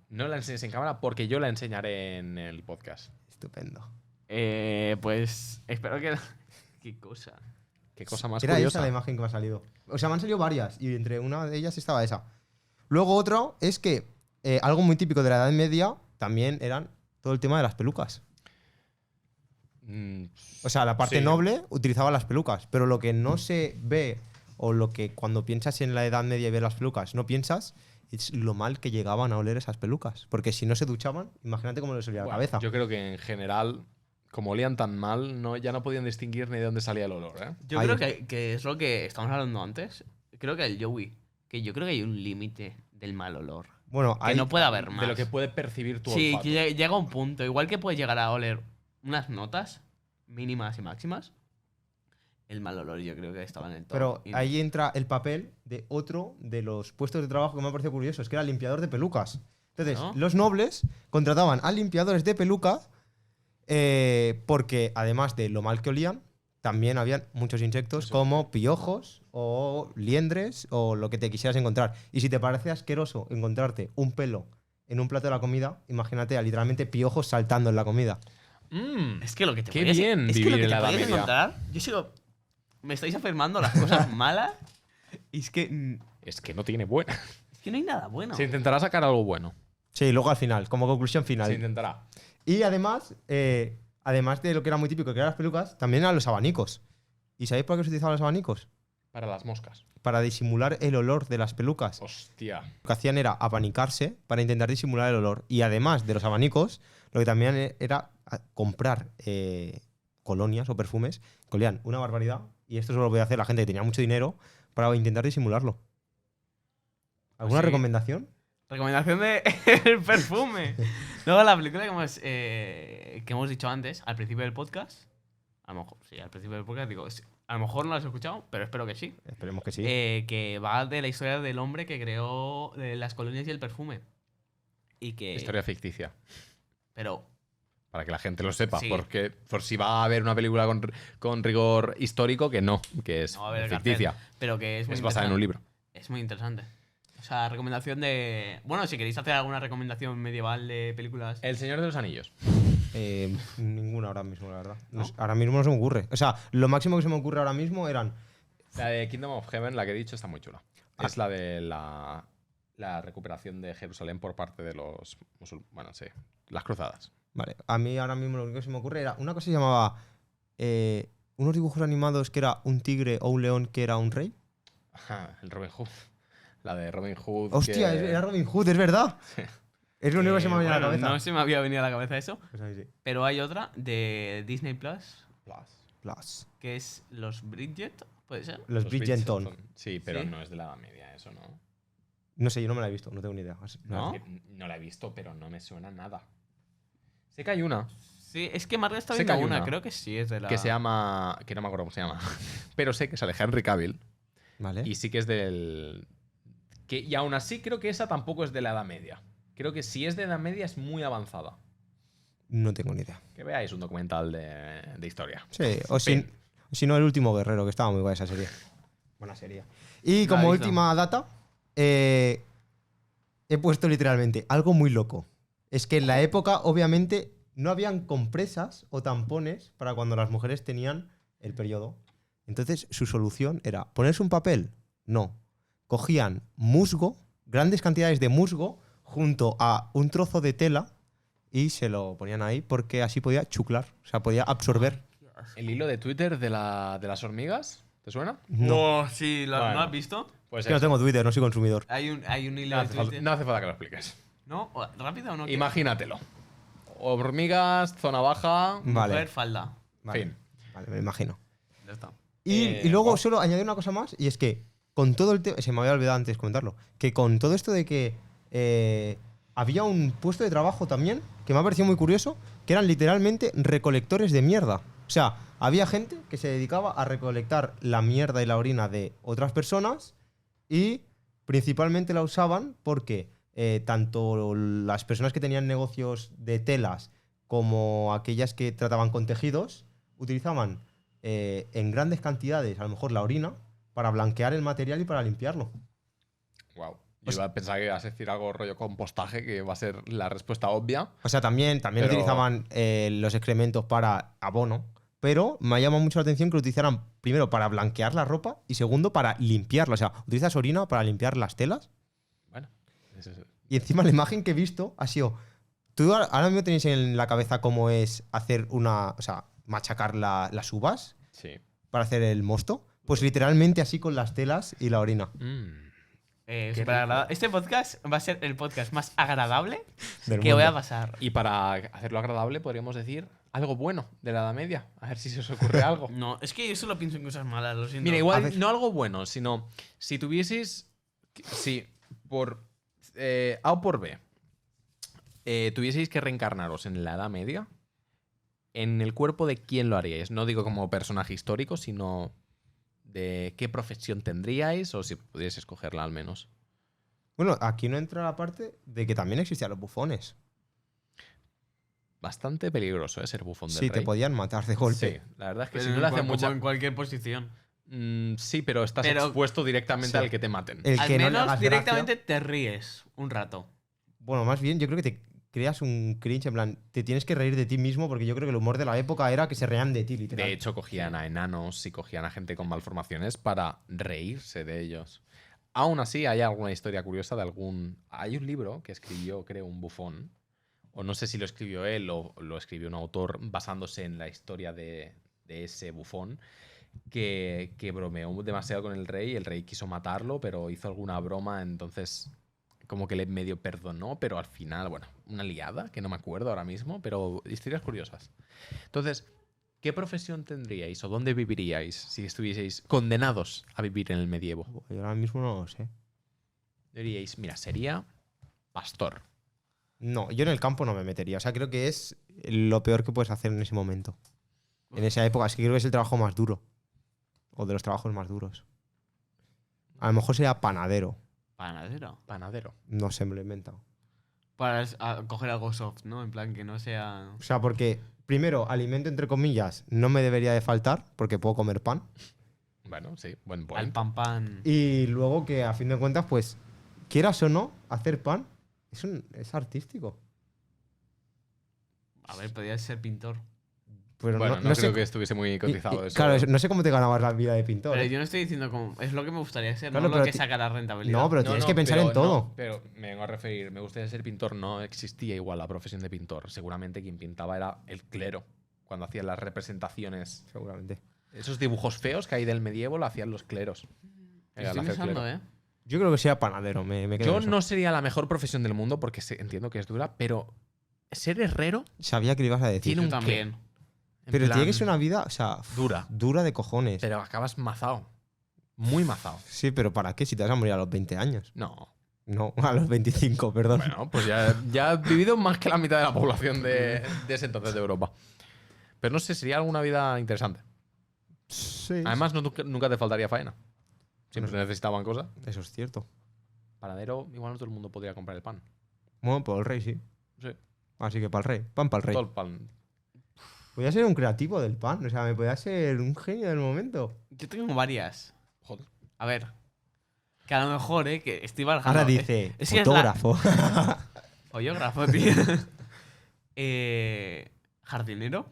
No la enseñes en cámara porque yo la enseñaré en el podcast. Estupendo. Pues espero que... Qué cosa. Qué cosa más Era esa curiosa. la imagen que me ha salido. O sea, me han salido varias y entre una de ellas estaba esa. Luego otro es que algo muy típico de la Edad Media también eran todo el tema de las pelucas. Mm, O sea, la parte Sí. noble utilizaba las pelucas, pero lo que no se ve o lo que cuando piensas en la Edad Media y ves las pelucas no piensas es lo mal que llegaban a oler esas pelucas. Porque si no se duchaban, imagínate cómo les olía la Buah, cabeza. Yo creo que en general, como olían tan mal, ya no podían distinguir ni de dónde salía el olor, ¿eh? Yo Ahí. creo que es lo que estamos hablando antes. Creo que el Joey. Que yo creo que hay un límite del mal olor. Bueno, Que hay, no puede haber más. De lo que puede percibir tu Sí, olfato. que llega un punto. Igual que puedes llegar a oler unas notas mínimas y máximas. El mal olor yo creo que estaba en el top. pero Y- ahí entra el papel de otro de los puestos de trabajo que me ha parecido curioso, es que era limpiador de pelucas. Entonces, ¿No? los nobles contrataban a limpiadores de pelucas porque además de lo mal que olían, también habían muchos insectos como piojos o liendres o lo que te quisieras encontrar. Y si te parece asqueroso encontrarte un pelo en un plato de la comida, imagínate a literalmente piojos saltando en la comida. Es que lo que te Qué podías- bien es que vivir lo que en te la Edad podías Media. encontrar. Yo sigo. Me estáis afirmando las cosas malas. Y es que. Es que no tiene buena. Es que no hay nada bueno. Se intentará sacar algo bueno. Sí, luego al final, como conclusión final. Se intentará. Y además, además de lo que era muy típico, que eran las pelucas, también eran los abanicos. ¿Y sabéis por qué se utilizaban los abanicos? Para las moscas. Para disimular el olor de las pelucas. Hostia. Lo que hacían era abanicarse para intentar disimular el olor. Y además de los abanicos, lo que también era comprar colonias o perfumes que olían una barbaridad. Y esto solo lo podía hacer la gente que tenía mucho dinero para intentar disimularlo. ¿Alguna Sí. recomendación? Recomendación de el perfume. Luego la película que hemos dicho antes, al principio del podcast. A lo mejor, sí, al principio del podcast digo, sí, a lo mejor no la has escuchado, pero espero que sí. Esperemos que sí. Que va de la historia del hombre que creó las colonias y el perfume. y que... Historia ficticia. Pero Para que la gente lo sepa. Sí. Porque por si va a haber una película con rigor histórico, que no, que es no va a haber ficticia. cartel, pero que es muy Es basada en un libro. Es muy interesante. O sea, recomendación de... Bueno, si queréis hacer alguna recomendación medieval de películas... El Señor de los Anillos. Ninguna ahora mismo, la verdad. ¿No? Ahora mismo no se me ocurre. O sea, lo máximo que se me ocurre ahora mismo eran. La de Kingdom of Heaven, la que he dicho, está muy chula. Ah. Es la de la recuperación de Jerusalén por parte de los bueno, sí, las cruzadas. Vale, a mí ahora mismo lo único que se me ocurre era una cosa que se llamaba. Unos dibujos animados que era un tigre o un león que era un rey. Ajá, el Robin Hood. La de Robin Hood. Hostia, que- era Robin Hood, es verdad. Es lo único que se me había venido a la bueno, cabeza. no se me había venido a la cabeza eso. Pues ahí sí. Pero hay otra de Disney Plus, Plus. que es Los Bridget, ¿puede ser? Los Bridgerton. Sí, pero ¿Sí? no es de la Edad Media, eso, ¿no? No sé, yo no me la he visto, no tengo ni idea. ¿No? Es que no la he visto, pero no me suena nada. Sé que hay una Sí, es que Marga está Sé que viendo hay una, una creo que sí, es de la... que se llama. Que no me acuerdo cómo se llama. Pero sé que sale Henry Cavill. Vale. Y sí que es del. Y aún así creo que esa tampoco es de la Edad Media. Creo que si es de Edad Media es muy avanzada. No tengo ni idea. Que veáis un documental de historia. Sí, o Fin. si no, El último guerrero, que estaba muy guay esa serie. Buena serie. Y La como he visto. última data, he puesto literalmente algo muy loco. Es que en la época, obviamente, no habían compresas o tampones para cuando las mujeres tenían el periodo. Entonces, su solución era ponerse un papel. No. Cogían musgo, grandes cantidades de musgo, junto a un trozo de tela y se lo ponían ahí porque así podía chuclar, o sea, podía absorber. ¿El hilo de Twitter de las hormigas? ¿Te suena? No, No, sí, Bueno. ¿no has visto? Pues es que no eso. tengo Twitter, no soy consumidor. Hay un hilo No de hace, falta, Twitter. no hace falta que lo expliques. ¿No? ¿Rápido o no? Imagínatelo. Hormigas, zona baja. Vale. Mujer, falda. Vale, Fin. vale, me imagino. Ya está. Y luego wow. solo añadir una cosa más, y es que con todo el tema, se me había olvidado antes comentarlo, que con todo esto de que había un puesto de trabajo también, que me ha parecido muy curioso, que eran literalmente recolectores de mierda. O sea, había gente que se dedicaba a recolectar la mierda y la orina de otras personas y principalmente la usaban porque tanto las personas que tenían negocios de telas como aquellas que trataban con tejidos utilizaban en grandes cantidades, a lo mejor la orina, para blanquear el material y para limpiarlo. Wow. Yo iba a pensar que ibas a decir algo rollo compostaje, que va a ser la respuesta obvia. O sea, también Pero- utilizaban los excrementos para abono, pero me ha llamado mucho la atención que lo utilizaran primero para blanquear la ropa y segundo para limpiarla. O sea, utilizas orina para limpiar las telas Bueno. eso es- y encima la imagen que he visto ha sido... ¿Tú ahora mismo tenéis en la cabeza cómo es hacer una... O sea, machacar las uvas Sí. para hacer el mosto? Pues literalmente así con las telas y la orina. Súper agradable. Este podcast va a ser el podcast más agradable Del que voy a mundo. pasar. Y para hacerlo agradable, podríamos decir algo bueno de la Edad Media. A ver si se os ocurre algo. No, es que yo solo pienso en cosas malas, lo siento. Mira, A igual ver. no algo bueno, sino si tuvieseis. Si por A o por B tuvieseis que reencarnaros en la Edad Media, ¿en el cuerpo de quién lo haríais? No digo como personaje histórico, sino de qué profesión tendríais o si pudierais escogerla al menos. Bueno, aquí no entra la parte de que también existían los bufones. Bastante peligroso, ser bufón del Sí, te rey. podían matar de golpe. Sí, la verdad es que Pero si no le hace como mucha. en cualquier posición. Sí, pero estás Pero- expuesto directamente Sí. al que te maten. El Al que no le menos hagas directamente te ríes un rato. Bueno, más bien, yo creo que te creas un cringe, en plan, te tienes que reír de ti mismo porque yo creo que el humor de la época era que se reían de ti, literal. De hecho, cogían a enanos y cogían a gente con malformaciones para reírse de ellos. Aún así, hay alguna historia curiosa de algún... Hay un libro que escribió, creo, un bufón, o no sé si lo escribió él o lo escribió un autor basándose en la historia de ese bufón, que bromeó demasiado con el rey y el rey quiso matarlo, pero hizo alguna broma, entonces como que le medio perdonó, pero al final, bueno, una liada, que no me acuerdo ahora mismo, pero historias curiosas. Entonces, ¿qué profesión tendríais o dónde viviríais si estuvieseis condenados a vivir en el medievo? Yo ahora mismo no lo sé. Diríais, mira, sería pastor. No, yo en el campo no me metería. O sea, creo que es lo peor que puedes hacer en ese momento. En esa época, es que creo que es el trabajo más duro. O de los trabajos más duros. A lo mejor sería panadero. Panadero. Panadero. No sé, me lo he inventado. Para coger algo soft, ¿no? En plan, que no sea... O sea, porque, primero, alimento entre comillas no me debería de faltar, porque puedo comer pan. Bueno, sí, buen Al point. pan. Y luego que, a fin de cuentas, pues, quieras o no, hacer pan es artístico. A ver, podrías ser pintor. Pero Bueno, no, no sé. creo que estuviese muy cotizado eso. Claro, no sé cómo te ganabas la vida de pintor. Pero yo no estoy diciendo como... Es lo que me gustaría ser, Claro, no lo pero que saca la rentabilidad. No, pero tienes que pensar en todo. No, pero me vengo a referir, me gustaría ser pintor, no existía igual la profesión de pintor. Seguramente quien pintaba era el clero, cuando hacían las representaciones. Seguramente. Esos dibujos feos que hay del medievo lo hacían los cleros. Era Estoy el hacer pensando, clero. Yo creo que sea panadero, me quedo Yo en eso. no sería la mejor profesión del mundo porque entiendo que es dura, pero ser herrero Sabía que lo ibas a decir. tiene Yo un también. qué. En Pero plan, tiene que ser una vida, o sea, dura. dura de cojones. Pero acabas mazado. Muy mazado. Sí, pero ¿para qué? Si te vas a morir a los 20 años. No. No, a los 25, perdón. Bueno, pues ya he vivido más que la mitad de la población de ese entonces de Europa. Pero no sé, sería alguna vida interesante. Sí. Además, nunca te faltaría faena. Siempre necesitaban cosas. Eso es cierto. Panadero, igual no todo el mundo podría comprar el pan. Bueno, pues el rey sí. Sí. Así que para el rey. Pan para el rey. Todo el pan. Podría ser un creativo del pan. O sea, me podía ser un genio del momento. Yo tengo varias. Joder. A ver. Que a lo mejor, que estoy barajando. Ahora dice es que es la- fotógrafo. Fotógrafo, tío. ¿Jardinero?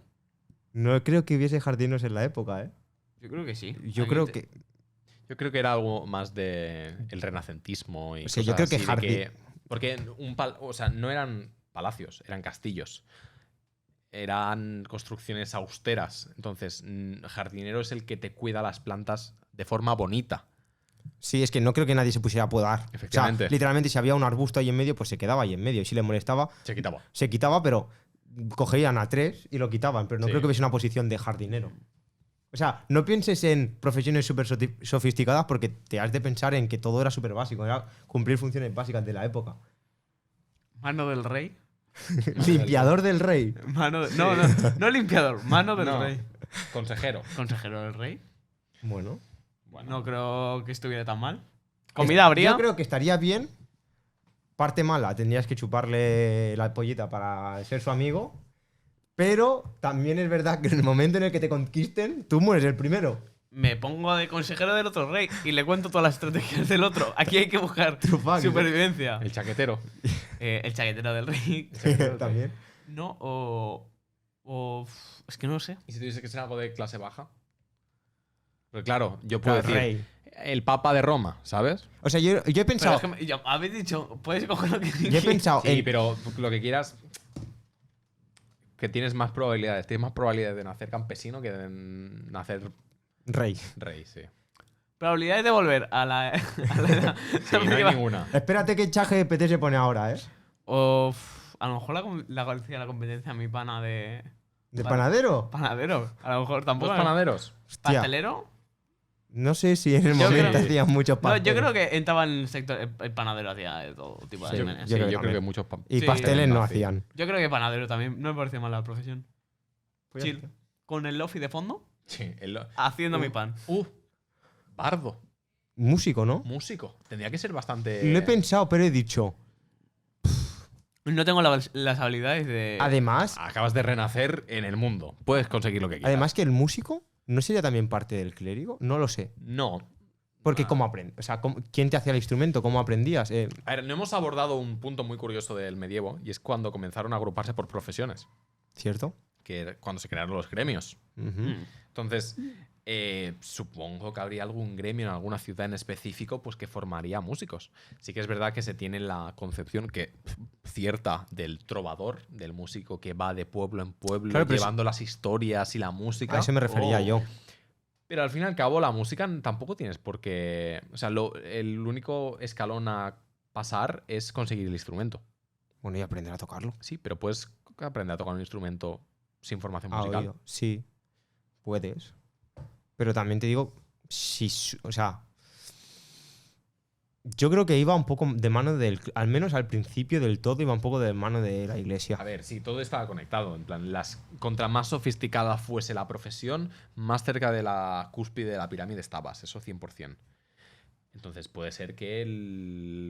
No creo que hubiese jardineros en la época, ¿eh? Yo creo que sí. Yo creo que... Yo creo que era algo más de el renacentismo y O sea, yo cosas creo que así de jardín- porque o sea, no eran palacios, eran castillos. Eran construcciones austeras. Entonces, jardinero es el que te cuida las plantas de forma bonita. Sí, es que no creo que nadie se pusiera a podar. Efectivamente. O sea, literalmente si había un arbusto ahí en medio, pues se quedaba ahí en medio. Y si le molestaba, Se quitaba. se quitaba, pero cogerían a 3 y lo quitaban. Pero no Sí. creo que hubiese una posición de jardinero. O sea, no pienses en profesiones súper sofisticadas porque te has de pensar en que todo era súper básico. Era cumplir funciones básicas de la época. Mano del rey. Limpiador del rey. No limpiador, mano del No. rey. Consejero. Consejero del rey. Bueno. No creo que estuviera tan mal. ¿Comida habría? Yo creo que estaría bien. Parte mala, tendrías que chuparle la pollita para ser su amigo. Pero también es verdad que en el momento en el que te conquisten, tú mueres el primero. Me pongo de consejero del otro rey y le cuento todas las estrategias del otro. Aquí hay que buscar Tupac, supervivencia. El chaquetero. El chaquetero del rey. También. No, es que no lo sé. ¿Y si tuviese que ser algo de clase baja? Pues claro, yo puedo Claro, decir rey. el Papa de Roma, ¿sabes? O sea, yo he Pero pensado. es que habéis dicho, puedes coger lo que Yo he pensado Sí, en. pero lo que quieras. Que tienes más probabilidades. Tienes más probabilidades de nacer campesino que de nacer Rey. rey, sí. Probabilidades de volver a la edad. Sí, no hay ninguna. Espérate que ChatGPT se pone ahora, ¿eh? O a lo mejor la competencia a mi pana de ¿De panadero? panadero. A lo mejor tampoco. ¿Dos panaderos? Hostia. ¿Pastelero? No sé si en el Yo momento creo- hacían muchos No, pasteles. yo creo que entraba en el sector. El panadero hacía de todo tipo de Sí, almenes. yo Sí, creo yo que creo que también. muchos. Y Sí. pasteles no Sí. hacían. Yo creo que panadero también. No me parece mal la profesión. Pues ya Chill. está. Con el lofi de fondo, Sí, haciendo mi pan. Bardo. Músico, ¿no? Músico. Tendría que ser bastante. Lo he pensado, pero he dicho. No tengo las habilidades de. Además, Acabas de renacer en el mundo. Puedes conseguir lo que quieras. además que el músico no sería también parte del clérigo. No lo sé. No. Porque ¿cómo aprendes? O sea, ¿quién te hacía el instrumento? ¿Cómo aprendías? A ver, no hemos abordado un punto muy curioso del medievo y es cuando comenzaron a agruparse por profesiones, ¿Cierto? que era cuando se crearon los gremios. Ujú. Mm. Entonces, supongo que habría algún gremio en alguna ciudad en específico pues que formaría músicos. Sí que es verdad que se tiene la concepción que cierta del trovador, del músico que va de pueblo en pueblo Claro, pero llevando las historias y la música. A eso me refería Oh. yo. Pero al fin y al cabo, la música tampoco tienes por qué. O sea, el único escalón a pasar es conseguir el instrumento. Bueno, y aprender a tocarlo. Sí, pero puedes aprender a tocar un instrumento sin formación A musical. oído. Sí, puedes. Pero también te digo, o sea, yo creo que iba un poco de mano del, al menos al principio del todo, iba un poco de mano de la iglesia. A ver, sí, todo estaba conectado. En plan, contra más sofisticada fuese la profesión, más cerca de la cúspide de la pirámide estabas, eso 100%. Entonces puede ser que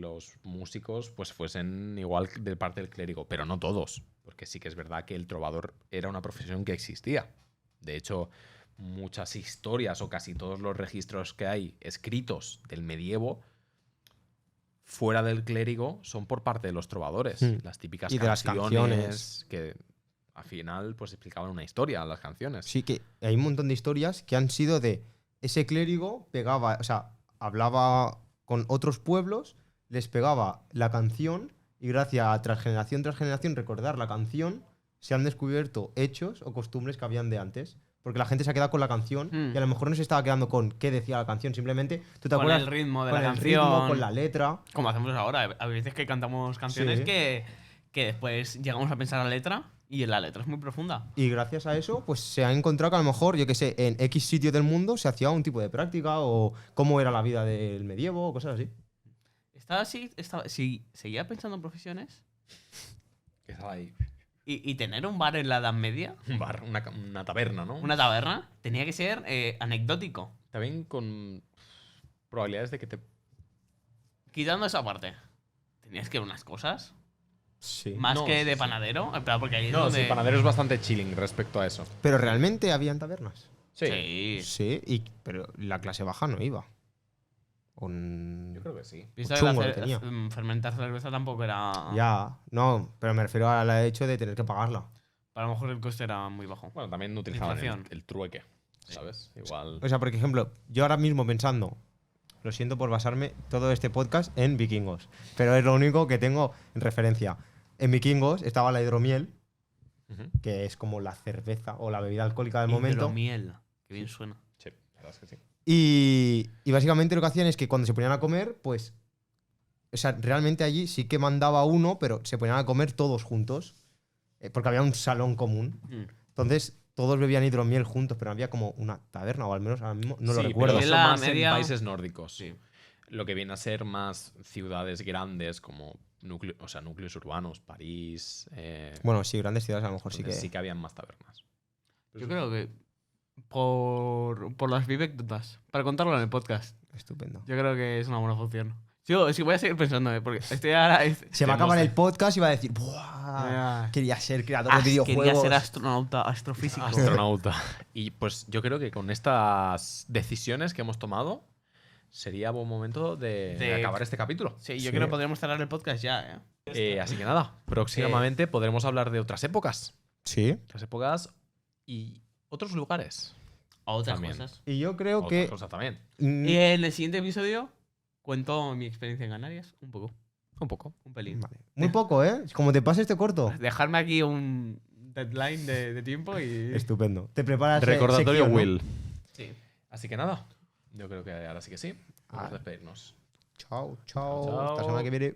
los músicos pues fuesen igual de parte del clérigo, pero no todos, porque sí que es verdad que el trovador era una profesión que existía. De hecho, muchas historias o casi todos los registros que hay escritos del medievo fuera del clérigo son por parte de los trovadores. Las típicas Y de las canciones. que al final pues explicaban una historia, las canciones. Sí, que hay un montón de historias que han sido de ese clérigo pegaba, o sea, hablaba con otros pueblos, les pegaba la canción y gracias a tras generación recordar la canción, se han descubierto hechos o costumbres que habían de antes. Porque la gente se ha quedado con la canción y a lo mejor no se estaba quedando con qué decía la canción, simplemente tú te Con acuerdas el ritmo de con la el canción. ritmo, con la letra. Como hacemos ahora. A veces que cantamos canciones Sí. que después llegamos a pensar la letra y la letra es muy profunda. Y gracias a eso, pues se ha encontrado que a lo mejor, yo qué sé, en X sitio del mundo se hacía un tipo de práctica o cómo era la vida del medievo o cosas así. Si seguía pensando en profesiones Que estaba ahí. y tener un bar en la Edad Media, Un bar, una taberna, ¿no? una taberna, tenía que ser anecdótico. También con probabilidades de que te... Quitando esa parte, tenías que unas cosas Sí. más No, que sí, de sí. panadero. En plan, porque ahí es No, donde... sí, panadero es bastante chilling respecto a eso. Pero realmente habían tabernas. Sí. Sí, pero la clase baja no iba. Yo creo que sí. Piensa que chungo lo tenía. fermentar cerveza tampoco era... Ya, no, pero me refiero al hecho de tener que pagarla. A lo mejor el coste era muy bajo. Bueno, también utilizaban Inflación. el trueque, ¿sabes? Igual... O sea, por ejemplo, yo ahora mismo pensando, lo siento por basarme todo este podcast en vikingos, pero es lo único que tengo en referencia. En vikingos estaba la hidromiel, Ujú. que es como la cerveza o la bebida alcohólica del momento. Hidromiel. Qué bien suena. Sí, la verdad es que sí. Y básicamente lo que hacían es que cuando se ponían a comer, pues. O sea, realmente allí sí que mandaba uno, pero se ponían a comer todos juntos. Porque había un salón común. Entonces, todos bebían hidromiel juntos, pero había como una taberna, o al menos ahora mismo no lo Sí, recuerdo. pero eso La más media- en países nórdicos. Sí. Lo que viene a ser más ciudades grandes como núcleos urbanos, París. Bueno, sí, grandes ciudades a lo mejor sí que. entonces sí que habían más tabernas. Yo creo que por las vivécdotas, para contarlo en el podcast, Estupendo. yo creo que es una buena función. Sí, voy a seguir pensando, porque estoy ahora... Se va a acabar Tenemos- el podcast y va a decir, ¡buah! Quería ser creador de Quería videojuegos. ser astronauta, astrofísico. Astronauta. Y pues yo creo que con estas decisiones que hemos tomado, sería buen momento de acabar este capítulo. Sí, yo Sí. creo que podríamos cerrar el podcast ya, Así que nada, próximamente podremos hablar de otras épocas. Sí. Otras épocas y otros lugares. Otras También. cosas. Y yo creo Otras que. cosas también. Y en el siguiente episodio cuento mi experiencia en Canarias, un poco, Un poco. un pelín. Vale. Muy poco, ¿eh? Como te pase este corto. Dejarme aquí un deadline de tiempo y... Estupendo. Te preparas. Recordatorio sección, ¿no? Will. Sí. Así que nada, yo creo que ahora sí que sí. Vamos a Ah. despedirnos. Chao, chao. Chao. Hasta la semana que viene.